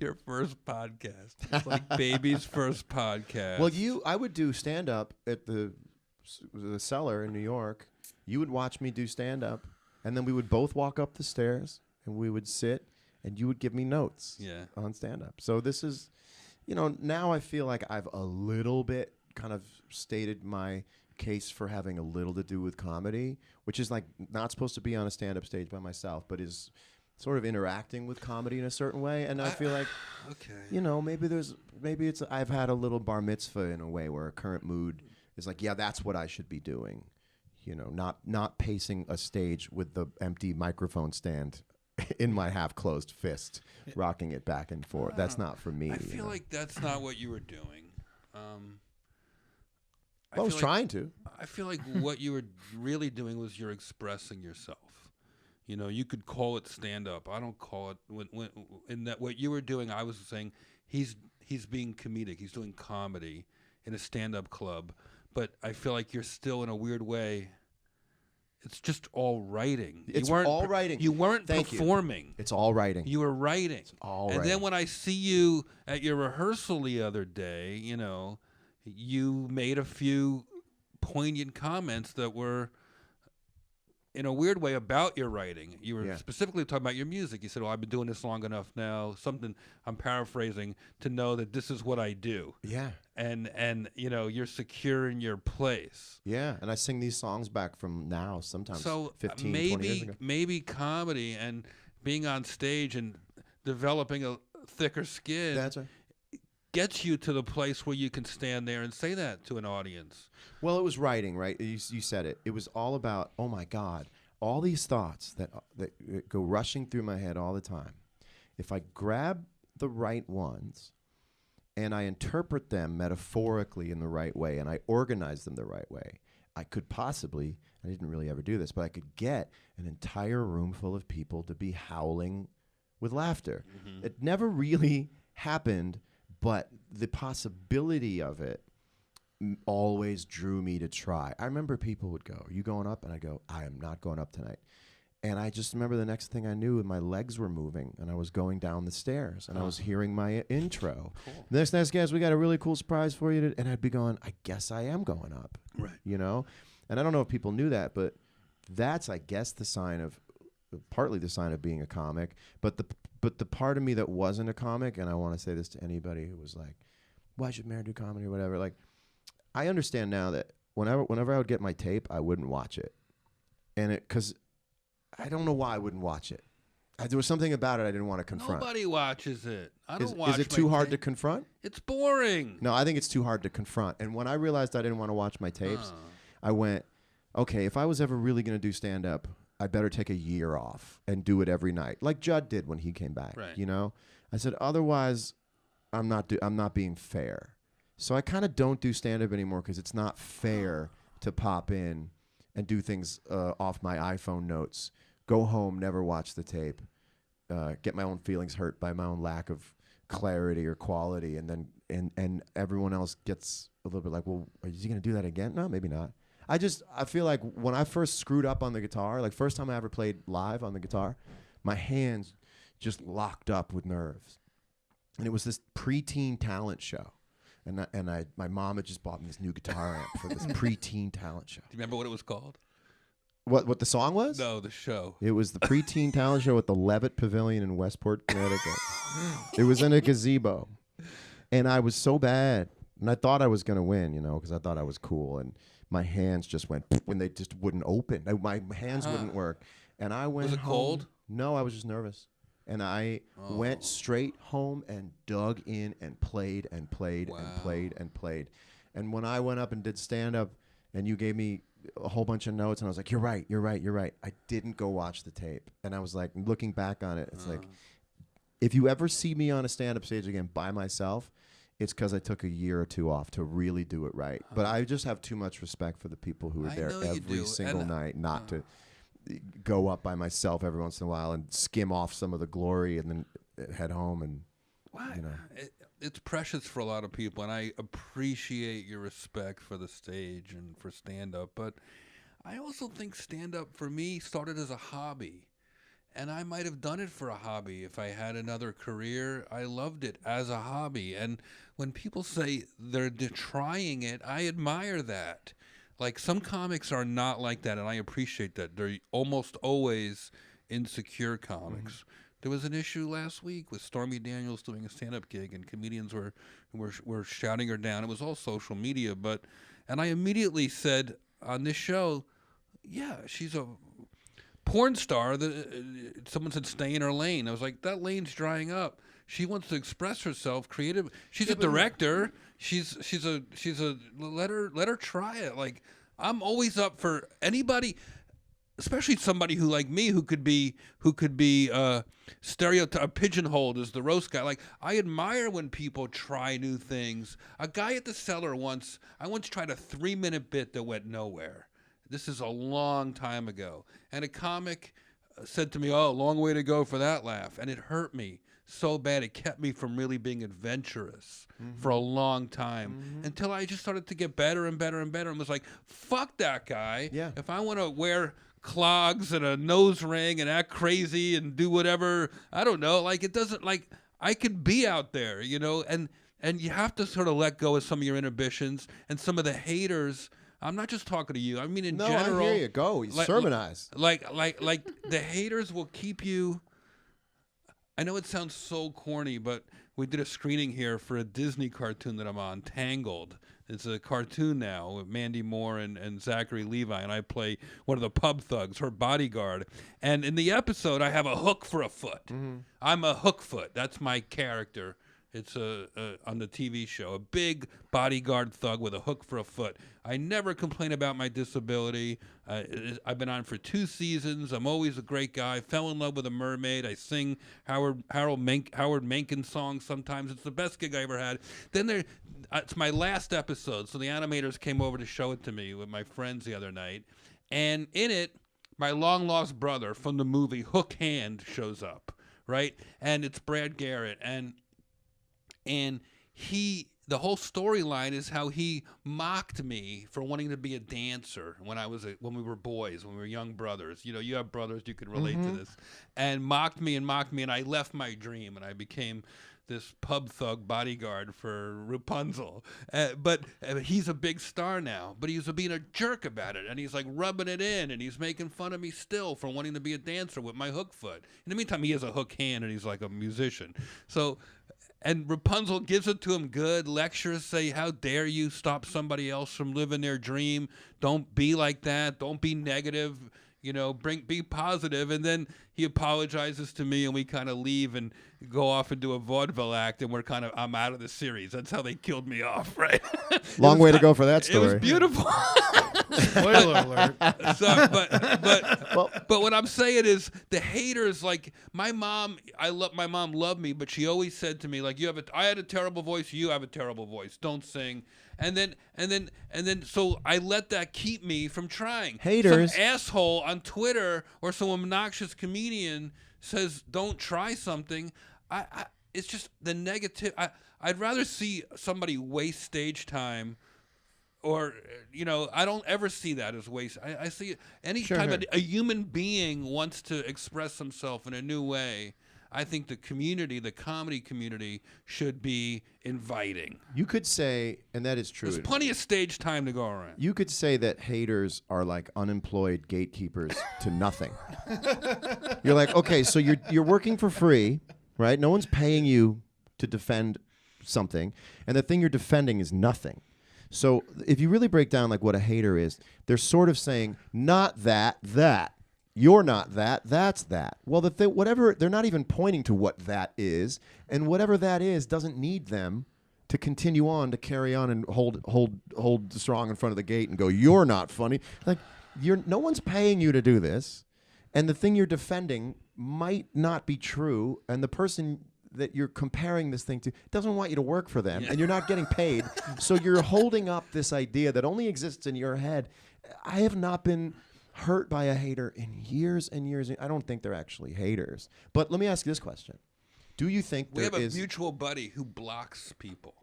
S1: your first podcast. It's like baby's first podcast.
S2: Well, I would do stand-up at the Cellar in New York. You would watch me do stand-up, and then we would both walk up the stairs, and we would sit, and you would give me notes on stand-up. So this is, now I feel like I've a little bit kind of stated my case for having a little to do with comedy, which is like not supposed to be on a stand-up stage by myself, but is sort of interacting with comedy in a certain way. And I feel like, maybe I've had a little bar mitzvah in a way where a current mood is like, that's what I should be doing. Not pacing a stage with the empty microphone stand in my half-closed fist, rocking it back and forth. That's not for me.
S1: I feel like that's not what you were doing.
S2: I was trying to.
S1: I feel like what you were really doing was you're expressing yourself. You could call it stand-up. I don't call it when in that what you were doing. I was saying he's being comedic. He's doing comedy in a stand-up club, but I feel like you're still in a weird way. It's just all writing.
S2: It's all writing.
S1: You weren't
S2: Thank
S1: performing.
S2: It's all writing.
S1: You were writing.
S2: It's all
S1: and
S2: writing.
S1: then when I see you at your rehearsal the other day, you know, you made a few poignant comments that were, in a weird way, about your writing. You were specifically talking about your music. You said, well, I've been doing this long enough now, something I'm paraphrasing, to know that this is what I do.
S2: Yeah.
S1: And you know, you're secure in your place.
S2: Yeah, and I sing these songs back from now, sometimes 15, 20 years ago.
S1: Maybe comedy and being on stage and developing a thicker skin
S2: That's right.
S1: gets you to the place where you can stand there and say that to an audience.
S2: Well, it was writing, right? You said it. It was all about, oh my God, all these thoughts that go rushing through my head all the time. If I grab the right ones and I interpret them metaphorically in the right way and I organize them the right way, I could possibly, I didn't really ever do this, but I could get an entire room full of people to be howling with laughter. Mm-hmm. It never really happened, but the possibility of it always drew me to try. I remember people would go, "Are you going up?" And I go, "I am not going up tonight." And I just remember the next thing I knew, my legs were moving, and I was going down the stairs, and I was hearing my intro. Cool. The next guys, we got a really cool surprise for you. And I'd be going, I guess I am going up.
S1: Right.
S2: You know? And I don't know if people knew that, but that's, I guess, the sign of, partly the sign of being a comic. But the part of me that wasn't a comic, and I want to say this to anybody who was like, why should Mary do comedy or whatever? Like, I understand now that whenever I would get my tape, I wouldn't watch it. And because I don't know why I wouldn't watch it. There was something about it I didn't want to confront.
S1: Nobody watches it. I don't watch it.
S2: Is it too hard to confront?
S1: It's boring.
S2: No, I think it's too hard to confront. And when I realized I didn't want to watch my tapes, I went, okay, if I was ever really going to do stand-up, I better take a year off and do it every night, like Judd did when he came back.
S1: Right.
S2: You know, I said, otherwise, I'm not being fair. So I kind of don't do stand-up anymore because it's not fair to pop in and do things off my iPhone notes, go home, never watch the tape, get my own feelings hurt by my own lack of clarity or quality, and then and everyone else gets a little bit like, well, is he going to do that again? No, maybe not. I feel like when I first screwed up on the guitar, like first time I ever played live on the guitar, my hands just locked up with nerves. And it was this preteen talent show. And my mom had just bought me this new guitar amp for this preteen talent show.
S1: Do you remember what it was called?
S2: What the song was?
S1: No, the show.
S2: It was the preteen talent show at the Levitt Pavilion in Westport, Connecticut. It was in a gazebo. And I was so bad. And I thought I was going to win, you know, because I thought I was cool. And my hands just went, when they just wouldn't open. My hands wouldn't work. And I went
S1: Was it
S2: home.
S1: cold?
S2: No, I was just nervous. And I went straight home and dug in and played and played and played and played. And when I went up and did stand-up and you gave me a whole bunch of notes and I was like, you're right. I didn't go watch the tape. And I was like, looking back on it, it's like, if you ever see me on a stand-up stage again by myself, it's because I took a year or two off to really do it right. But I just have too much respect for the people who are there every single night, not to go up by myself every once in a while and skim off some of the glory and then head home. And you know,
S1: it's precious for a lot of people, and I appreciate your respect for the stage and for stand-up. But I also think stand-up for me started as a hobby, and I might have done it for a hobby if I had another career. I loved it as a hobby, and when people say they're trying it, I admire that. Like, some comics are not like that, and I appreciate that. They're almost always insecure comics. Mm-hmm. There was an issue last week with Stormy Daniels doing a stand-up gig, and comedians were shouting her down. It was all social media, and I immediately said on this show, yeah, she's a porn star. Someone said stay in her lane. I was like, that lane's drying up. She wants to express herself creative. She's a director. She's a let her try it. Like, I'm always up for anybody, especially somebody who like me who could be pigeonholed as the roast guy. Like, I admire when people try new things. A guy at the Cellar I once tried a 3-minute bit that went nowhere. This is a long time ago. And a comic said to me, "Oh, long way to go for that laugh," and it hurt me so bad. It kept me from really being adventurous for a long time until I just started to get better and better and better, and was like, "Fuck that guy!
S2: Yeah.
S1: If I want to wear clogs and a nose ring and act crazy and do whatever, I don't know. Like, it doesn't, like, I could be out there, you know, and you have to sort of let go of some of your inhibitions and some of the haters. I'm not just talking to you. I mean, in general.
S2: I hear you. Go. Sermonize.
S1: Like the haters will keep you. I know it sounds so corny, but we did a screening here for a Disney cartoon that I'm on, Tangled. It's a cartoon now with Mandy Moore and Zachary Levi, and I play one of the pub thugs, her bodyguard. And in the episode, I have a hook for a foot. I'm a hook foot. That's my character. It's on the TV show, a big bodyguard thug with a hook for a foot. I never complain about my disability. I've been on for 2 seasons. I'm always a great guy. Fell in love with a mermaid. I sing Howard Menken songs sometimes. It's the best gig I ever had. Then it's my last episode, so the animators came over to show it to me with my friends the other night. And in it, my long-lost brother from the movie Hook Hand shows up, right? And it's Brad Garrett, and the whole storyline is how he mocked me for wanting to be a dancer when we were boys, when we were young brothers. You know, you have brothers, you can relate to this. And mocked me, and I left my dream, and I became this pub thug bodyguard for Rapunzel. But he's a big star now, but he's being a jerk about it, and he's like rubbing it in, and he's making fun of me still for wanting to be a dancer with my hook foot. In the meantime, he has a hook hand, and he's like a musician. So... And Rapunzel gives it to him good. Lectures say, how dare you stop somebody else from living their dream? Don't be like that. Don't be negative. You know, be positive. And then he apologizes to me, and we kind of leave and go off and do a vaudeville act, and I'm out of the series. That's how they killed me off, right?
S2: Long way to go for that story.
S1: It was beautiful.
S3: Spoiler alert.
S1: But what I'm saying is the haters, like my mom loved me, but she always said to me, like, I had a terrible voice, you have a terrible voice. Don't sing. And then so I let that keep me from trying.
S2: Haters.
S1: Some asshole on Twitter or some obnoxious comedian says don't try something. It's just the negative. I'd rather see somebody waste stage time. Or, you know, I don't ever see that as waste. I see it anytime a human being wants to express himself in a new way. I think the comedy community, should be inviting.
S2: You could say, and that is true.
S1: There's plenty of stage time to go around.
S2: You could say that haters are like unemployed gatekeepers to nothing. You're like, okay, so you're working for free, right? No one's paying you to defend something, and the thing you're defending is nothing. So if you really break down like what a hater is, they're sort of saying, not that. You're not that, that's that. Well, whatever, they're not even pointing to what that is, and whatever that is doesn't need them to continue on, to carry on and hold strong in front of the gate and go, you're not funny. Like, no one's paying you to do this, and the thing you're defending might not be true, and the person that you're comparing this thing to doesn't want you to work for them, and you're not getting paid. So you're holding up this idea that only exists in your head. I have not been hurt by a hater in years and years. I don't think they're actually haters. But let me ask you this question. Do you think
S1: we have a mutual buddy who blocks people?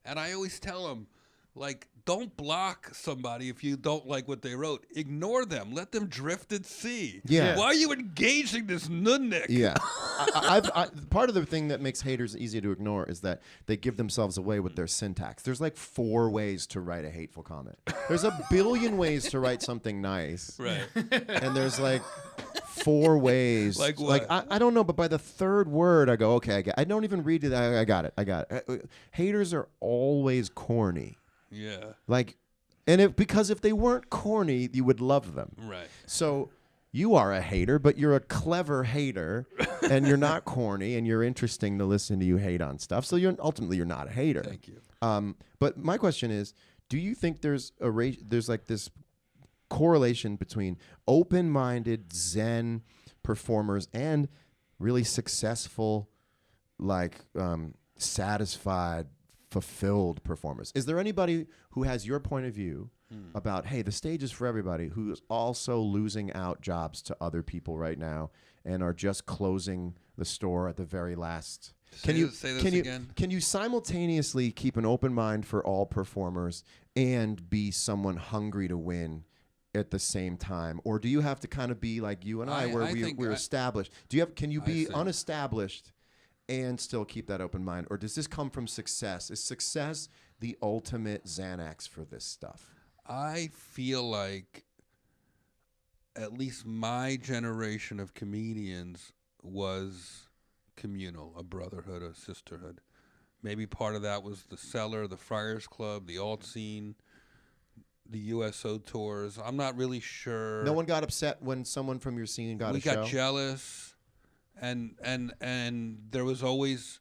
S1: And I always tell him, like, don't block somebody if you don't like what they wrote. Ignore them. Let them drift at sea.
S2: Yeah.
S1: Why are you engaging this nudnik?
S2: Yeah. Part of the thing that makes haters easy to ignore is that they give themselves away with their syntax. There's like 4 ways to write a hateful comment. There's a billion ways to write something nice.
S1: Right.
S2: And there's like 4 ways.
S1: Like what?
S2: Like I don't know, but by the 3rd word, I go, okay, I don't even read it. I got it. Haters are always corny.
S1: Yeah.
S2: Like, because if they weren't corny, you would love them.
S1: Right.
S2: So you are a hater, but you're a clever hater, and you're not corny, and you're interesting to listen to you hate on stuff. So ultimately you're not a hater.
S1: Thank you.
S2: But my question is, do you think there's like this correlation between open-minded Zen performers and really successful, like satisfied, fulfilled performers? Is there anybody who has your point of view about, hey, the stage is for everybody who is also losing out jobs to other people right now and are just closing the store at the very last.
S1: Say this again?
S2: Can you simultaneously keep an open mind for all performers and be someone hungry to win at the same time? Or do you have to kind of be like you and I where we're established? Can you be unestablished and still keep that open mind? Or does this come from success? Is success the ultimate Xanax for this stuff?
S1: I feel like at least my generation of comedians was communal, a brotherhood, a sisterhood. Maybe part of that was the Cellar, the Friars Club, the alt scene, the USO tours. I'm not really sure.
S2: No one got upset when someone from your scene got a show?
S1: We got jealous, and there was always.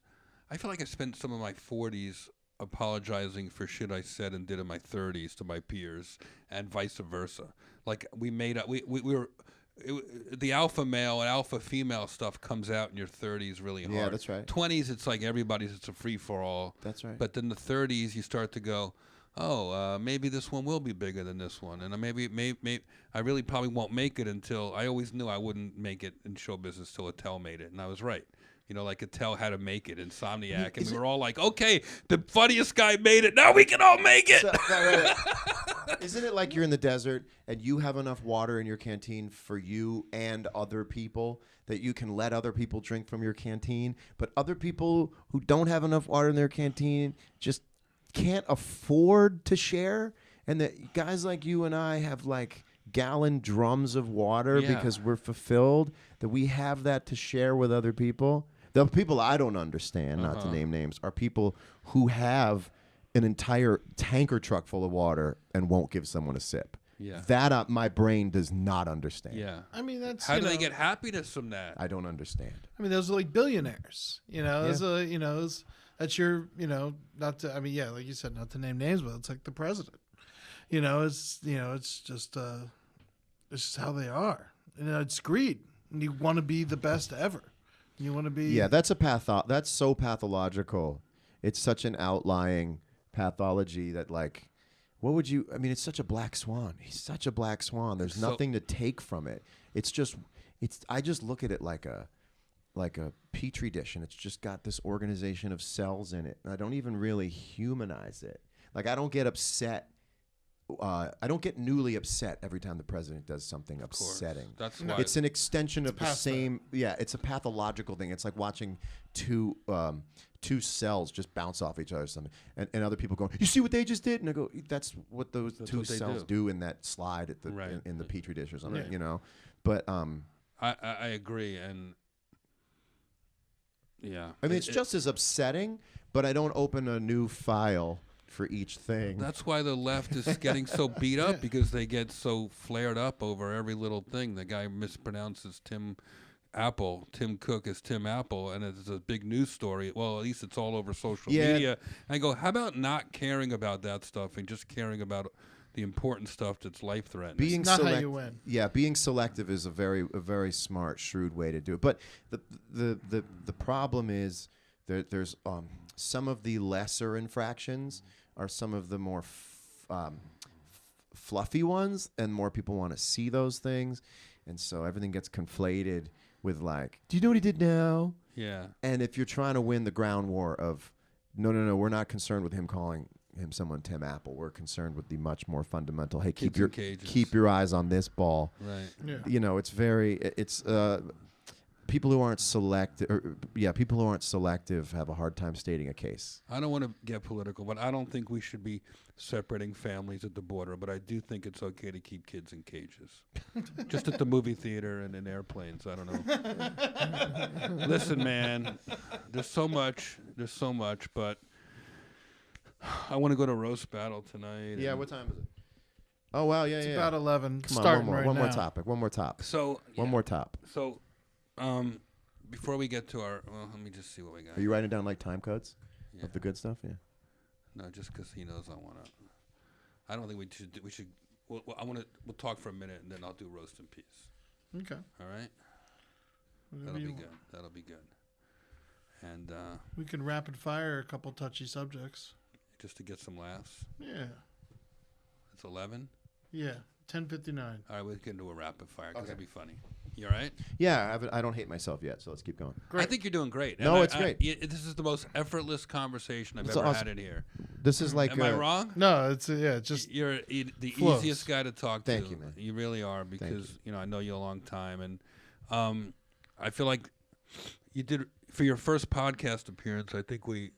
S1: I feel like I spent some of my 40s apologizing for shit I said and did in my 30s to my peers, and vice versa. Like we made up. We were. The alpha male and alpha female stuff comes out in your 30s really hard.
S2: Yeah, that's right.
S1: 20s, it's like it's a free for all.
S2: That's right.
S1: But then the 30s, you start to go, maybe this one will be bigger than this one, and maybe I really probably won't make it until. I always knew I wouldn't make it in show business till Attell made it, and I was right. You know, like Attell had to make it, Insomniac, and we were all like, okay, the funniest guy made it. Now we can all make it.
S2: Right. Isn't it like you're in the desert and you have enough water in your canteen for you and other people that you can let other people drink from your canteen, but other people who don't have enough water in their canteen just can't afford to share? And that guys like you and I have like gallon drums of water because we're fulfilled, that we have that to share with other people. The people I don't understand, not to name names, are people who have an entire tanker truck full of water and won't give someone a sip.
S1: Yeah.
S2: That my brain does not understand.
S1: Yeah.
S3: I mean, that's
S1: how do they get happiness from that?
S2: I don't understand.
S3: I mean, those are like billionaires. You know, that's your, not to. I mean, yeah, like you said, not to name names, but it's like the president. It's just how they are. It's greed, and you want to be the best ever. You want to be.
S2: Yeah, that's that's so pathological. It's such an outlying pathology that, like, what would you? I mean, it's such a black swan. He's such a black swan. There's nothing to take from it. I just look at it like a petri dish, and it's just got this organization of cells in it. And I don't even really humanize it. Like, I don't get upset. I don't get newly upset every time the president does something upsetting.
S1: That's why
S2: it's an extension of the same. Yeah, it's a pathological thing. It's like watching two cells just bounce off each other or something, and other people going, "You see what they just did?" And I go, "That's what those two cells do in that slide at the in the petri dish or something."
S3: Yeah.
S2: But
S1: I agree, and yeah,
S2: I mean, it's just as upsetting, but I don't open a new file for each thing.
S1: That's why the left is getting so beat up, because they get so flared up over every little thing. The guy mispronounces Tim Cook is Tim Apple, and it's a big news story. Well, at least it's all over social media. I go, how about not caring about that stuff and just caring about the important stuff that's life-threatening?
S2: Being
S3: not how you win.
S2: Yeah, being selective is a very smart, shrewd way to do it. But the problem is there's some of the lesser infractions are some of the more fluffy ones, and more people want to see those things, and so everything gets conflated with, like, do you know what he did now?
S1: Yeah.
S2: And if you're trying to win the ground war of no, we're not concerned with him calling someone Tim Apple. We're concerned with the much more fundamental. Hey, keep your eyes on this ball.
S1: Right.
S2: Yeah. It's people who aren't selective have a hard time stating a case.
S1: I don't want to get political, but I don't think we should be separating families at the border. But I do think it's okay to keep kids in cages, just at the movie theater and in airplanes. I don't know. Listen, man, there's so much, but I want to go to roast battle tonight.
S2: Yeah, what time is it? Oh wow, yeah,
S3: it's about 11.
S2: Come on,
S3: starting
S2: one
S3: right
S2: more
S3: now.
S2: topic. One more top.
S1: So
S2: one more top.
S1: So, before we get to let me just see what we got.
S2: Are you writing down like time codes of the good stuff? Yeah.
S1: No, just because he knows I want to. I don't think we should. We'll talk for a minute, and then I'll do roast in peace.
S3: Okay.
S1: All right. That'll be good. And
S3: we can rapid fire a couple touchy subjects.
S1: Just to get some laughs.
S3: Yeah.
S1: It's 11.
S3: Yeah, 10:59.
S1: All right, we can do a rapid fire because
S2: Okay.
S1: it'd be funny. You all right?
S2: Yeah, I don't hate myself yet, so let's keep going.
S1: I think you're doing great.
S2: No,
S1: And
S2: it's great.
S1: This is the most effortless conversation I've
S2: It's
S1: ever
S2: awesome.
S1: had in here.
S2: This is like
S1: Am I wrong?
S3: No, it's just
S1: You're the
S3: flows.
S1: easiest guy to talk to.
S2: Thank you, man.
S1: You really are because I know you a long time, and I feel like you did for your first podcast appearance. I think we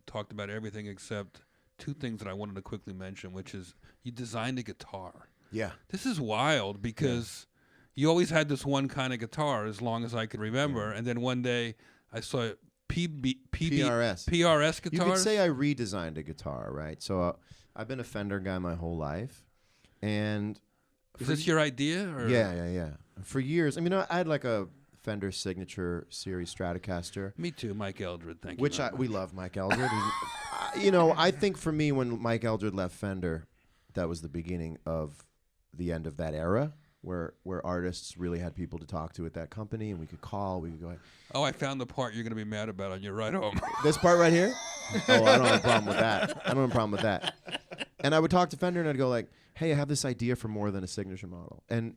S1: talked about everything except two things that I wanted to quickly mention, which is you designed a guitar.
S2: Yeah.
S1: This is wild because you always had this one kind of guitar as long as I could remember, and then one day I saw
S2: PRS.
S1: PRS guitars.
S2: You could say I redesigned a guitar, right? So I've been a Fender guy my whole life, and
S1: Is this your idea? Or?
S2: yeah. For years, I mean, I had like a Fender Signature Series Stratocaster,
S1: Me too, Mike Eldred. Thank you.
S2: which
S1: very
S2: we
S1: much.
S2: love Mike Eldred. I think for me, when Mike Eldred left Fender, that was the beginning of the end of that era. Where artists really had people to talk to at that company, and we could call, we could go.
S1: Oh, I found the part you're going to be mad about on your ride home.
S2: This part right here? Oh, I don't have a problem with that. I don't have a problem with that. And I would talk to Fender, and I'd go like, hey, I have this idea for more than a signature model. And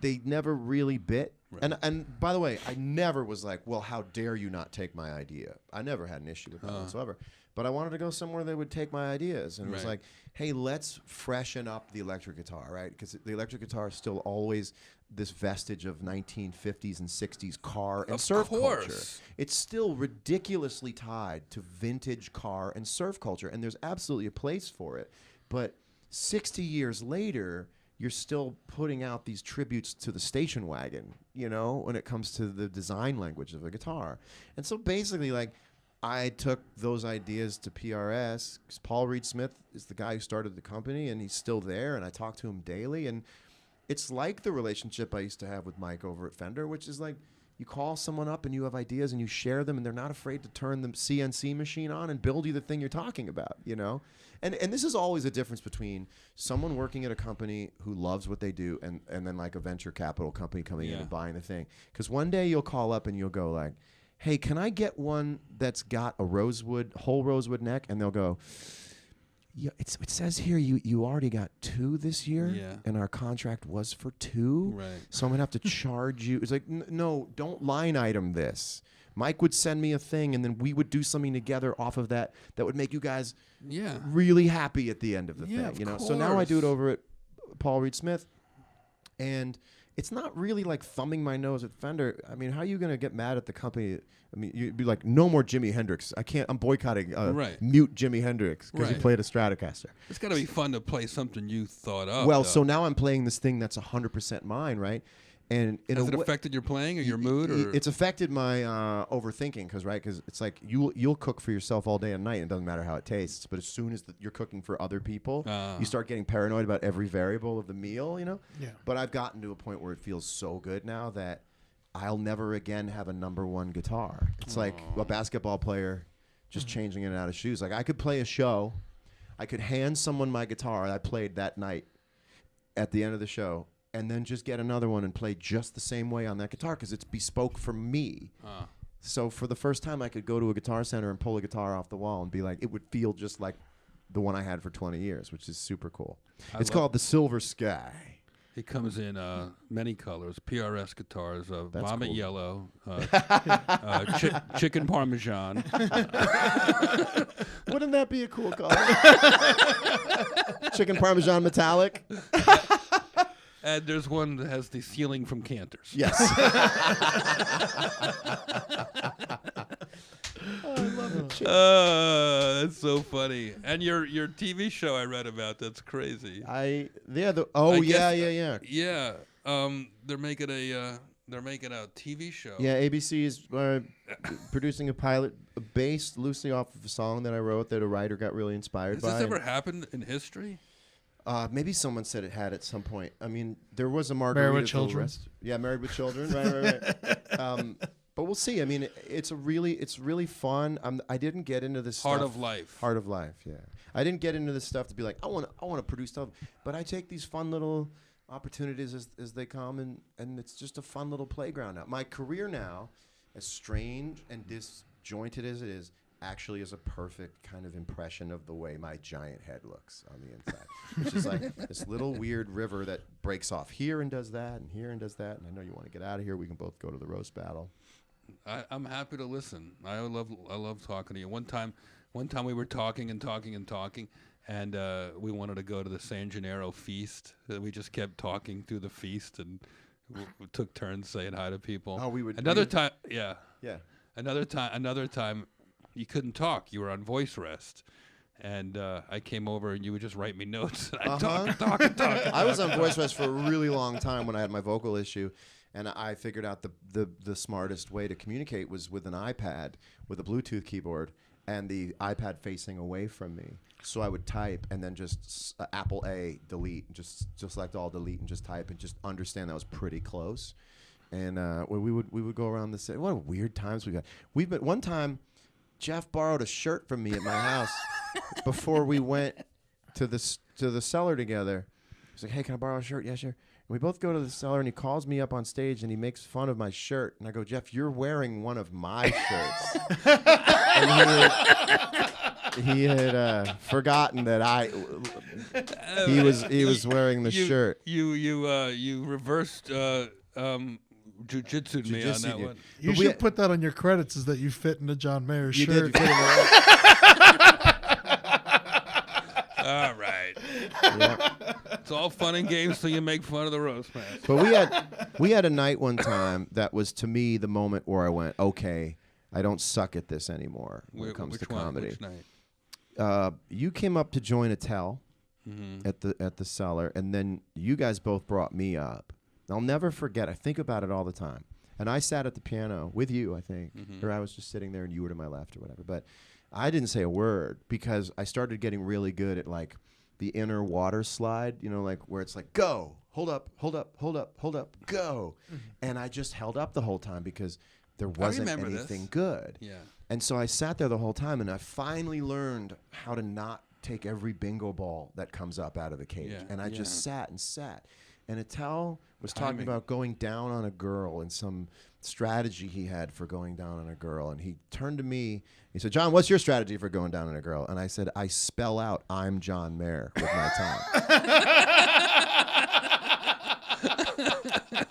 S2: they never really bit.
S1: Right.
S2: And by the way, I never was like, well, how dare you not take my idea? I never had an issue with that whatsoever. But I wanted to go somewhere that would take my ideas. And it was
S1: Right.
S2: like, hey, let's freshen up the electric guitar, right? Because the electric guitar is still always this vestige of 1950s and 60s car and
S1: Of
S2: surf culture.
S1: course.
S2: It's still ridiculously tied to vintage car and surf culture, and there's absolutely a place for it. But 60 years later, you're still putting out these tributes to the station wagon, when it comes to the design language of a guitar. And so basically, like, I took those ideas to PRS because Paul Reed Smith is the guy who started the company, and he's still there, and I talk to him daily. And it's like the relationship I used to have with Mike over at Fender, which is like you call someone up and you have ideas and you share them, and they're not afraid to turn the CNC machine on and build you the thing you're talking about, And this is always a difference between someone working at a company who loves what they do and then like a venture capital company coming in and buying the thing. Because one day you'll call up and you'll go like, hey, can I get one that's got a whole rosewood neck? And they'll go, yeah, it says here you already got 2 this year, and our contract was for 2.
S1: Right.
S2: So I'm going to have to charge you. It's like, no, don't line item this. Mike would send me a thing, and then we would do something together off of that would make you guys really happy at the end of the thing.
S1: Of
S2: So now I do it
S1: course.
S2: over at Paul Reed Smith, and it's not really like thumbing my nose at Fender. I mean, how are you going to get mad at the company? I mean, you'd be like, no more Jimi Hendrix. I'm boycotting mute Jimi Hendrix because he
S1: Right.
S2: played a Stratocaster.
S1: It's got to be fun to play something you thought up.
S2: Well,
S1: though.
S2: so now I'm playing this thing that's 100% mine, right? And in
S1: Has
S2: a
S1: it
S2: wa-
S1: affected your playing or your mood? Or?
S2: It's affected my overthinking because it's like you'll cook for yourself all day and night. And it doesn't matter how it tastes, but as soon as you're cooking for other people, you start getting paranoid about every variable of the meal.
S3: Yeah.
S2: But I've gotten to a point where it feels so good now that I'll never again have a number 1 guitar. It's like a basketball player just changing in and out of shoes. Like I could play a show, I could hand someone my guitar I played that night at the end of the show, and then just get another one and play just the same way on that guitar because it's bespoke for me. So for the first time, I could go to a Guitar Center and pull a guitar off the wall and be like, it would feel just like the one I had for 20 years, which is super cool. It's called the Silver Sky.
S1: It comes in many colors. PRS guitars,
S2: That's
S1: vomit
S2: cool.
S1: yellow, chicken parmesan.
S2: Wouldn't that be a cool color? Chicken Parmesan metallic.
S1: And there's one that has the ceiling from Cantors.
S2: Yes. I love it.
S1: That's so funny. And your TV show I read about, that's crazy.
S2: Yeah.
S1: Yeah. They're making a TV show.
S2: Yeah, ABC is producing a pilot based loosely off of a song that I wrote that a writer got really inspired
S1: Has
S2: by.
S1: this ever happened in history?
S2: Maybe someone said it had at some point. I mean, there was a Margarita.
S3: Married with Children.
S2: Yeah, Married with Children. Right. But we'll see. I mean, it's really fun. I didn't get into this
S1: Heart
S2: stuff.
S1: of Life.
S2: Heart of Life. Yeah, I didn't get into this stuff to be like I want to produce stuff, but I take these fun little opportunities as they come, and it's just a fun little playground now. My career now, as strange and disjointed as it is, actually is a perfect kind of impression of the way my giant head looks on the inside. It's just like this little weird river that breaks off here and does that and here and does that. And I know you want to get out of here. We can both go to the roast battle.
S1: I'm happy to listen. I love talking to you. One time we were talking, and we wanted to go to the San Gennaro feast. We just kept talking through the feast, and we took turns saying hi to people.
S2: Oh, we would.
S1: Another time, yeah.
S2: Yeah.
S1: Another time, you couldn't talk. You were on voice rest. And I came over, and you would just write me notes. And I'd talk.
S2: I was on voice rest for a really long time when I had my vocal issue. And I figured out the smartest way to communicate was with an iPad with a Bluetooth keyboard and the iPad facing away from me. So I would type and then just Apple A, delete, just select all, delete, and just type and just understand that was pretty close. And we would go around the city. What weird times we got. One time, Jeff borrowed a shirt from me at my house before we went to the cellar together. He's like, "Hey, can I borrow a shirt?" "Yeah, sure." We both go to the cellar, and he calls me up on stage, and he makes fun of my shirt. And I go, "Jeff, you're wearing one of my shirts." And he had forgotten that he was wearing the shirt.
S1: You reversed jujitsu'd me on that one.
S3: You should put that on your credits, is that you fit in a John Mayer shirt.
S2: You fit in
S1: All right.
S2: Yeah.
S1: It's all fun and games till you make fun of the roast master.
S2: But we had a night one time that was, to me, the moment where I went, okay, I don't suck at this anymore when it comes to comedy.
S1: Which night?
S2: You came up to join Attell at the cellar, and then you guys both brought me up. I'll never forget. I think about it all the time. And I sat at the piano with you, I think, or I was just sitting there and you were to my left or whatever. But I didn't say a word because I started getting really good at like the inner water slide, you know, like where it's like, go, hold up, go. And I just held up the whole time because there wasn't anything good.
S1: Yeah.
S2: And so I sat there the whole time, and I finally learned how to not take every bingo ball that comes up out of the cage.
S1: Yeah.
S2: And I just sat and sat. And Attell was talking about going down on a girl and some strategy he had for going down on a girl. And he turned to me. He said, "John, what's your strategy for going down on a girl?" And I said, "I spell out, I'm John Mayer with my tongue."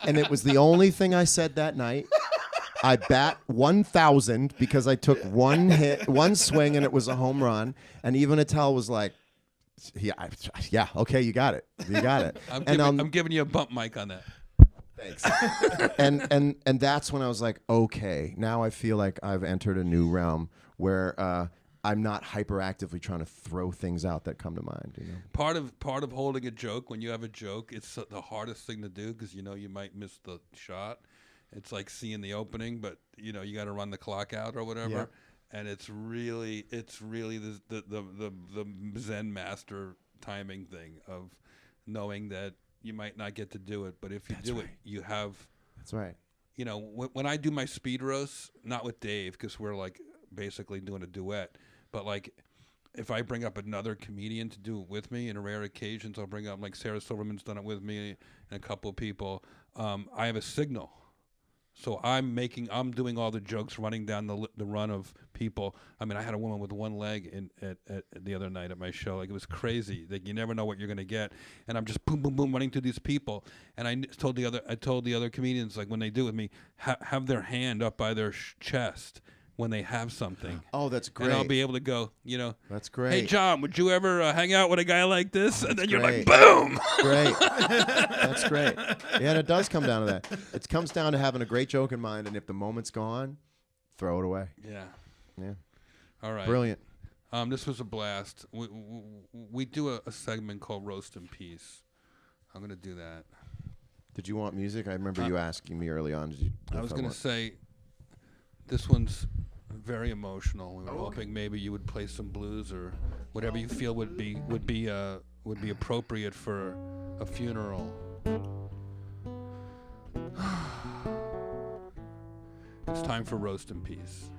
S2: And it was the only thing I said that night. I bat 1,000 because I took one swing, and it was a home run. And even Attell was like, yeah, okay, you got it.
S1: I'm giving you a bump mic on that.
S2: Thanks. and that's when I was like, okay, now I feel like I've entered a new realm where I'm not hyperactively trying to throw things out that come to mind. You know?
S1: Part of holding a joke, when you have a joke, it's the hardest thing to do because you know you might miss the shot. It's like seeing the opening, but you know you got to run the clock out or whatever.
S2: Yeah.
S1: And it's really the Zen master timing thing of knowing that you might not get to do it, but if you do it, you have.
S2: That's right.
S1: You know, when I do my speed roasts, not with Dave because we're like basically doing a duet, but like if I bring up another comedian to do it with me, in rare occasions I'll bring up, like Sarah Silverman's done it with me and a couple of people. I have a signal. So I'm doing all the jokes, running down the run of people. I mean, I had a woman with one leg at the other night at my show. Like, it was crazy. Like, you never know what you're gonna get. And I'm just boom, boom, boom, running through these people. And I told the other comedians, like, when they do it with me, have their hand up by their chest when they have something.
S2: Oh, that's great.
S1: And I'll be able to go, you know.
S2: That's great.
S1: Hey, John, would you ever hang out with a guy like this? And then you're
S2: great.
S1: like, boom.
S2: Great. That's great. Yeah, and it does come down to that. It comes down to having a great joke in mind, and if the moment's gone, throw it away.
S1: Yeah.
S2: Yeah.
S1: All right.
S2: Brilliant.
S1: This was a blast. We do a segment called Roast in Peace. I'm going to do that.
S2: Did you want music? I remember you asking me early on.
S1: I was going to say, this one's very emotional. We were hoping maybe you would play some blues or whatever you feel would be appropriate for a funeral. It's time for Roast in Peace.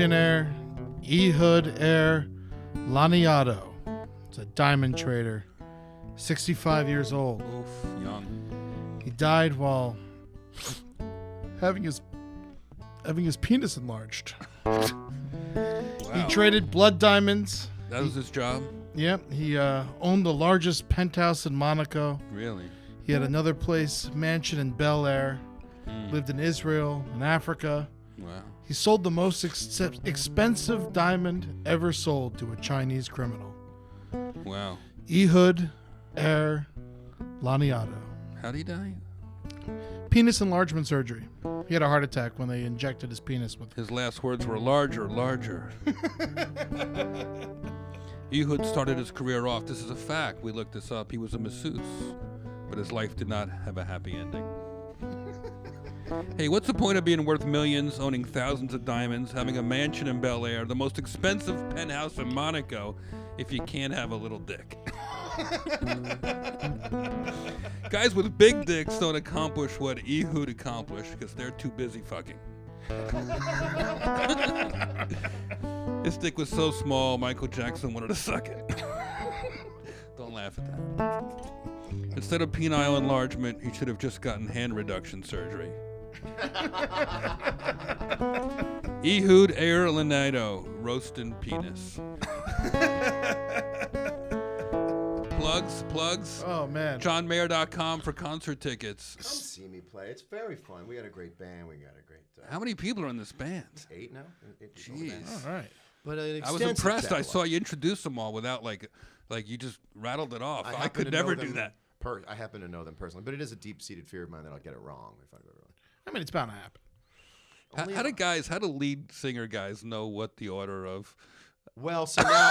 S3: billionaire Ehud Laniado. It's a diamond trader, 65 years old.
S1: Oof, young.
S3: He died while having his penis enlarged.
S1: Wow.
S3: He traded blood diamonds.
S1: That was his job?
S3: Yep. He owned the largest penthouse in Monaco.
S1: Really?
S3: He had another mansion in Bel Air. Lived in Israel and Africa.
S1: Wow.
S3: He sold the most expensive diamond ever sold to a Chinese criminal.
S1: Wow.
S3: Ehud Laniado.
S1: How'd he die?
S3: Penis enlargement surgery. He had a heart attack when they injected his penis with.
S1: His last words were larger, larger. Ehud started his career off. This is a fact. We looked this up. He was a masseuse, but his life did not have a happy ending. Hey, what's the point of being worth millions, owning thousands of diamonds, having a mansion in Bel Air, the most expensive penthouse in Monaco, if you can't have a little dick? Guys with big dicks don't accomplish what Ehud accomplished because they're too busy fucking. His dick was so small, Michael Jackson wanted to suck it. Don't laugh at that. Instead of penile enlargement, he should have just gotten hand reduction surgery. Ehud Laniado, roasting penis. Plugs.
S3: Oh, man.
S1: JohnMayer.com for concert tickets.
S2: Come see me play. It's very fun. We got a great band. We got a great.
S1: How many people are in this band?
S2: 8 now.
S1: Jeez.
S3: All right.
S2: But
S1: I was impressed. I saw you introduce them all without like you just rattled it off. I could never do that.
S2: I happen to know them personally, but it is a deep-seated fear of mine that I'll get it wrong in front of everyone.
S3: I mean, it's bound to happen.
S1: How do lead singer guys know what the order of?
S2: Well, so now,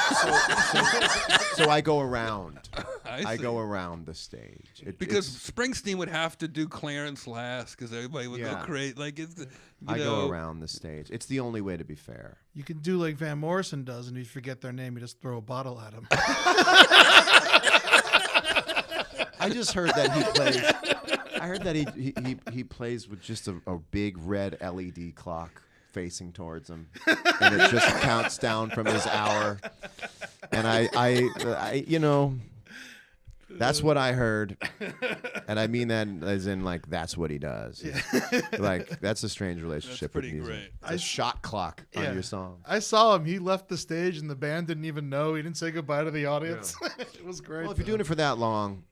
S2: so I go around. I
S1: see.
S2: go around the stage
S1: Because Springsteen would have to do Clarence last because everybody would go crazy. Like
S2: I go around the stage. It's the only way to be fair.
S3: You can do like Van Morrison does, and if you forget their name, you just throw a bottle at them.
S2: I just heard that he plays. I heard that he plays with just a big red LED clock facing towards him, and it just counts down from his hour. And I that's what I heard, and I mean that as in like that's what he does. Like that's a strange relationship with music.
S1: Great.
S2: It's a shot clock on your song.
S3: I saw him. He left the stage, and the band didn't even know. He didn't say goodbye to the audience. It was great.
S2: Well, if you're doing it for that long,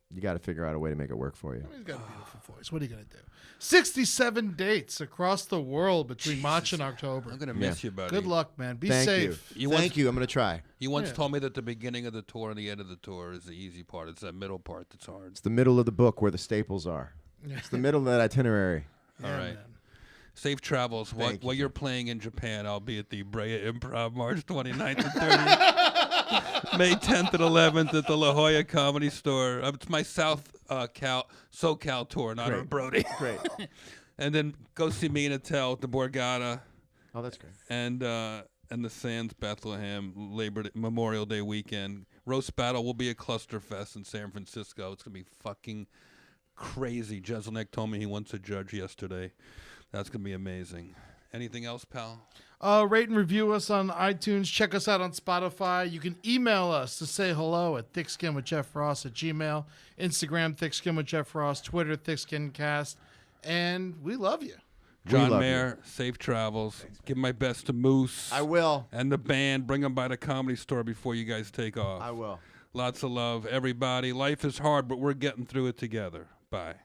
S2: you got to figure out a way to make it work for you.
S3: He's got a beautiful voice. What are you going to do? 67 dates across the world between March and October.
S1: I'm gonna miss you, buddy.
S3: Good luck, man. Be
S2: Thank
S3: safe.
S2: you. Thank you. I'm gonna try.
S1: You once told me that the beginning of the tour and the end of the tour is the easy part. It's that middle part that's hard.
S2: It's the middle of the book where the staples are. It's the middle of that itinerary.
S1: All right.
S3: Man.
S1: Safe travels.
S2: Thank
S1: While
S2: you.
S1: you're playing in Japan, I'll be at the Brea Improv March 29th and 30th. May 10th and 11th at the La Jolla Comedy Store. It's my SoCal tour, not a Brody.
S2: Great.
S1: And then go see me in Attell at the Borgata
S2: Oh, that's great.
S1: and the Sands Bethlehem Memorial Day weekend. Roast Battle will be a clusterfest in San Francisco. It's going to be fucking crazy. Jeselnik told me he wants a judge yesterday. That's going to be amazing. Anything else, pal?
S3: Rate and review us on iTunes. Check us out on Spotify. You can email us to say hello at thickskinwithjeffross@gmail. Instagram, thickskinwithjeffross. Twitter, thickskincast. And we love you.
S1: John
S2: love
S1: Mayer, safe travels. Give my best to Moose.
S2: I will.
S1: And the band. Bring them by the Comedy Store before you guys take off.
S2: I will.
S1: Lots of love, everybody. Life is hard, but we're getting through it together. Bye.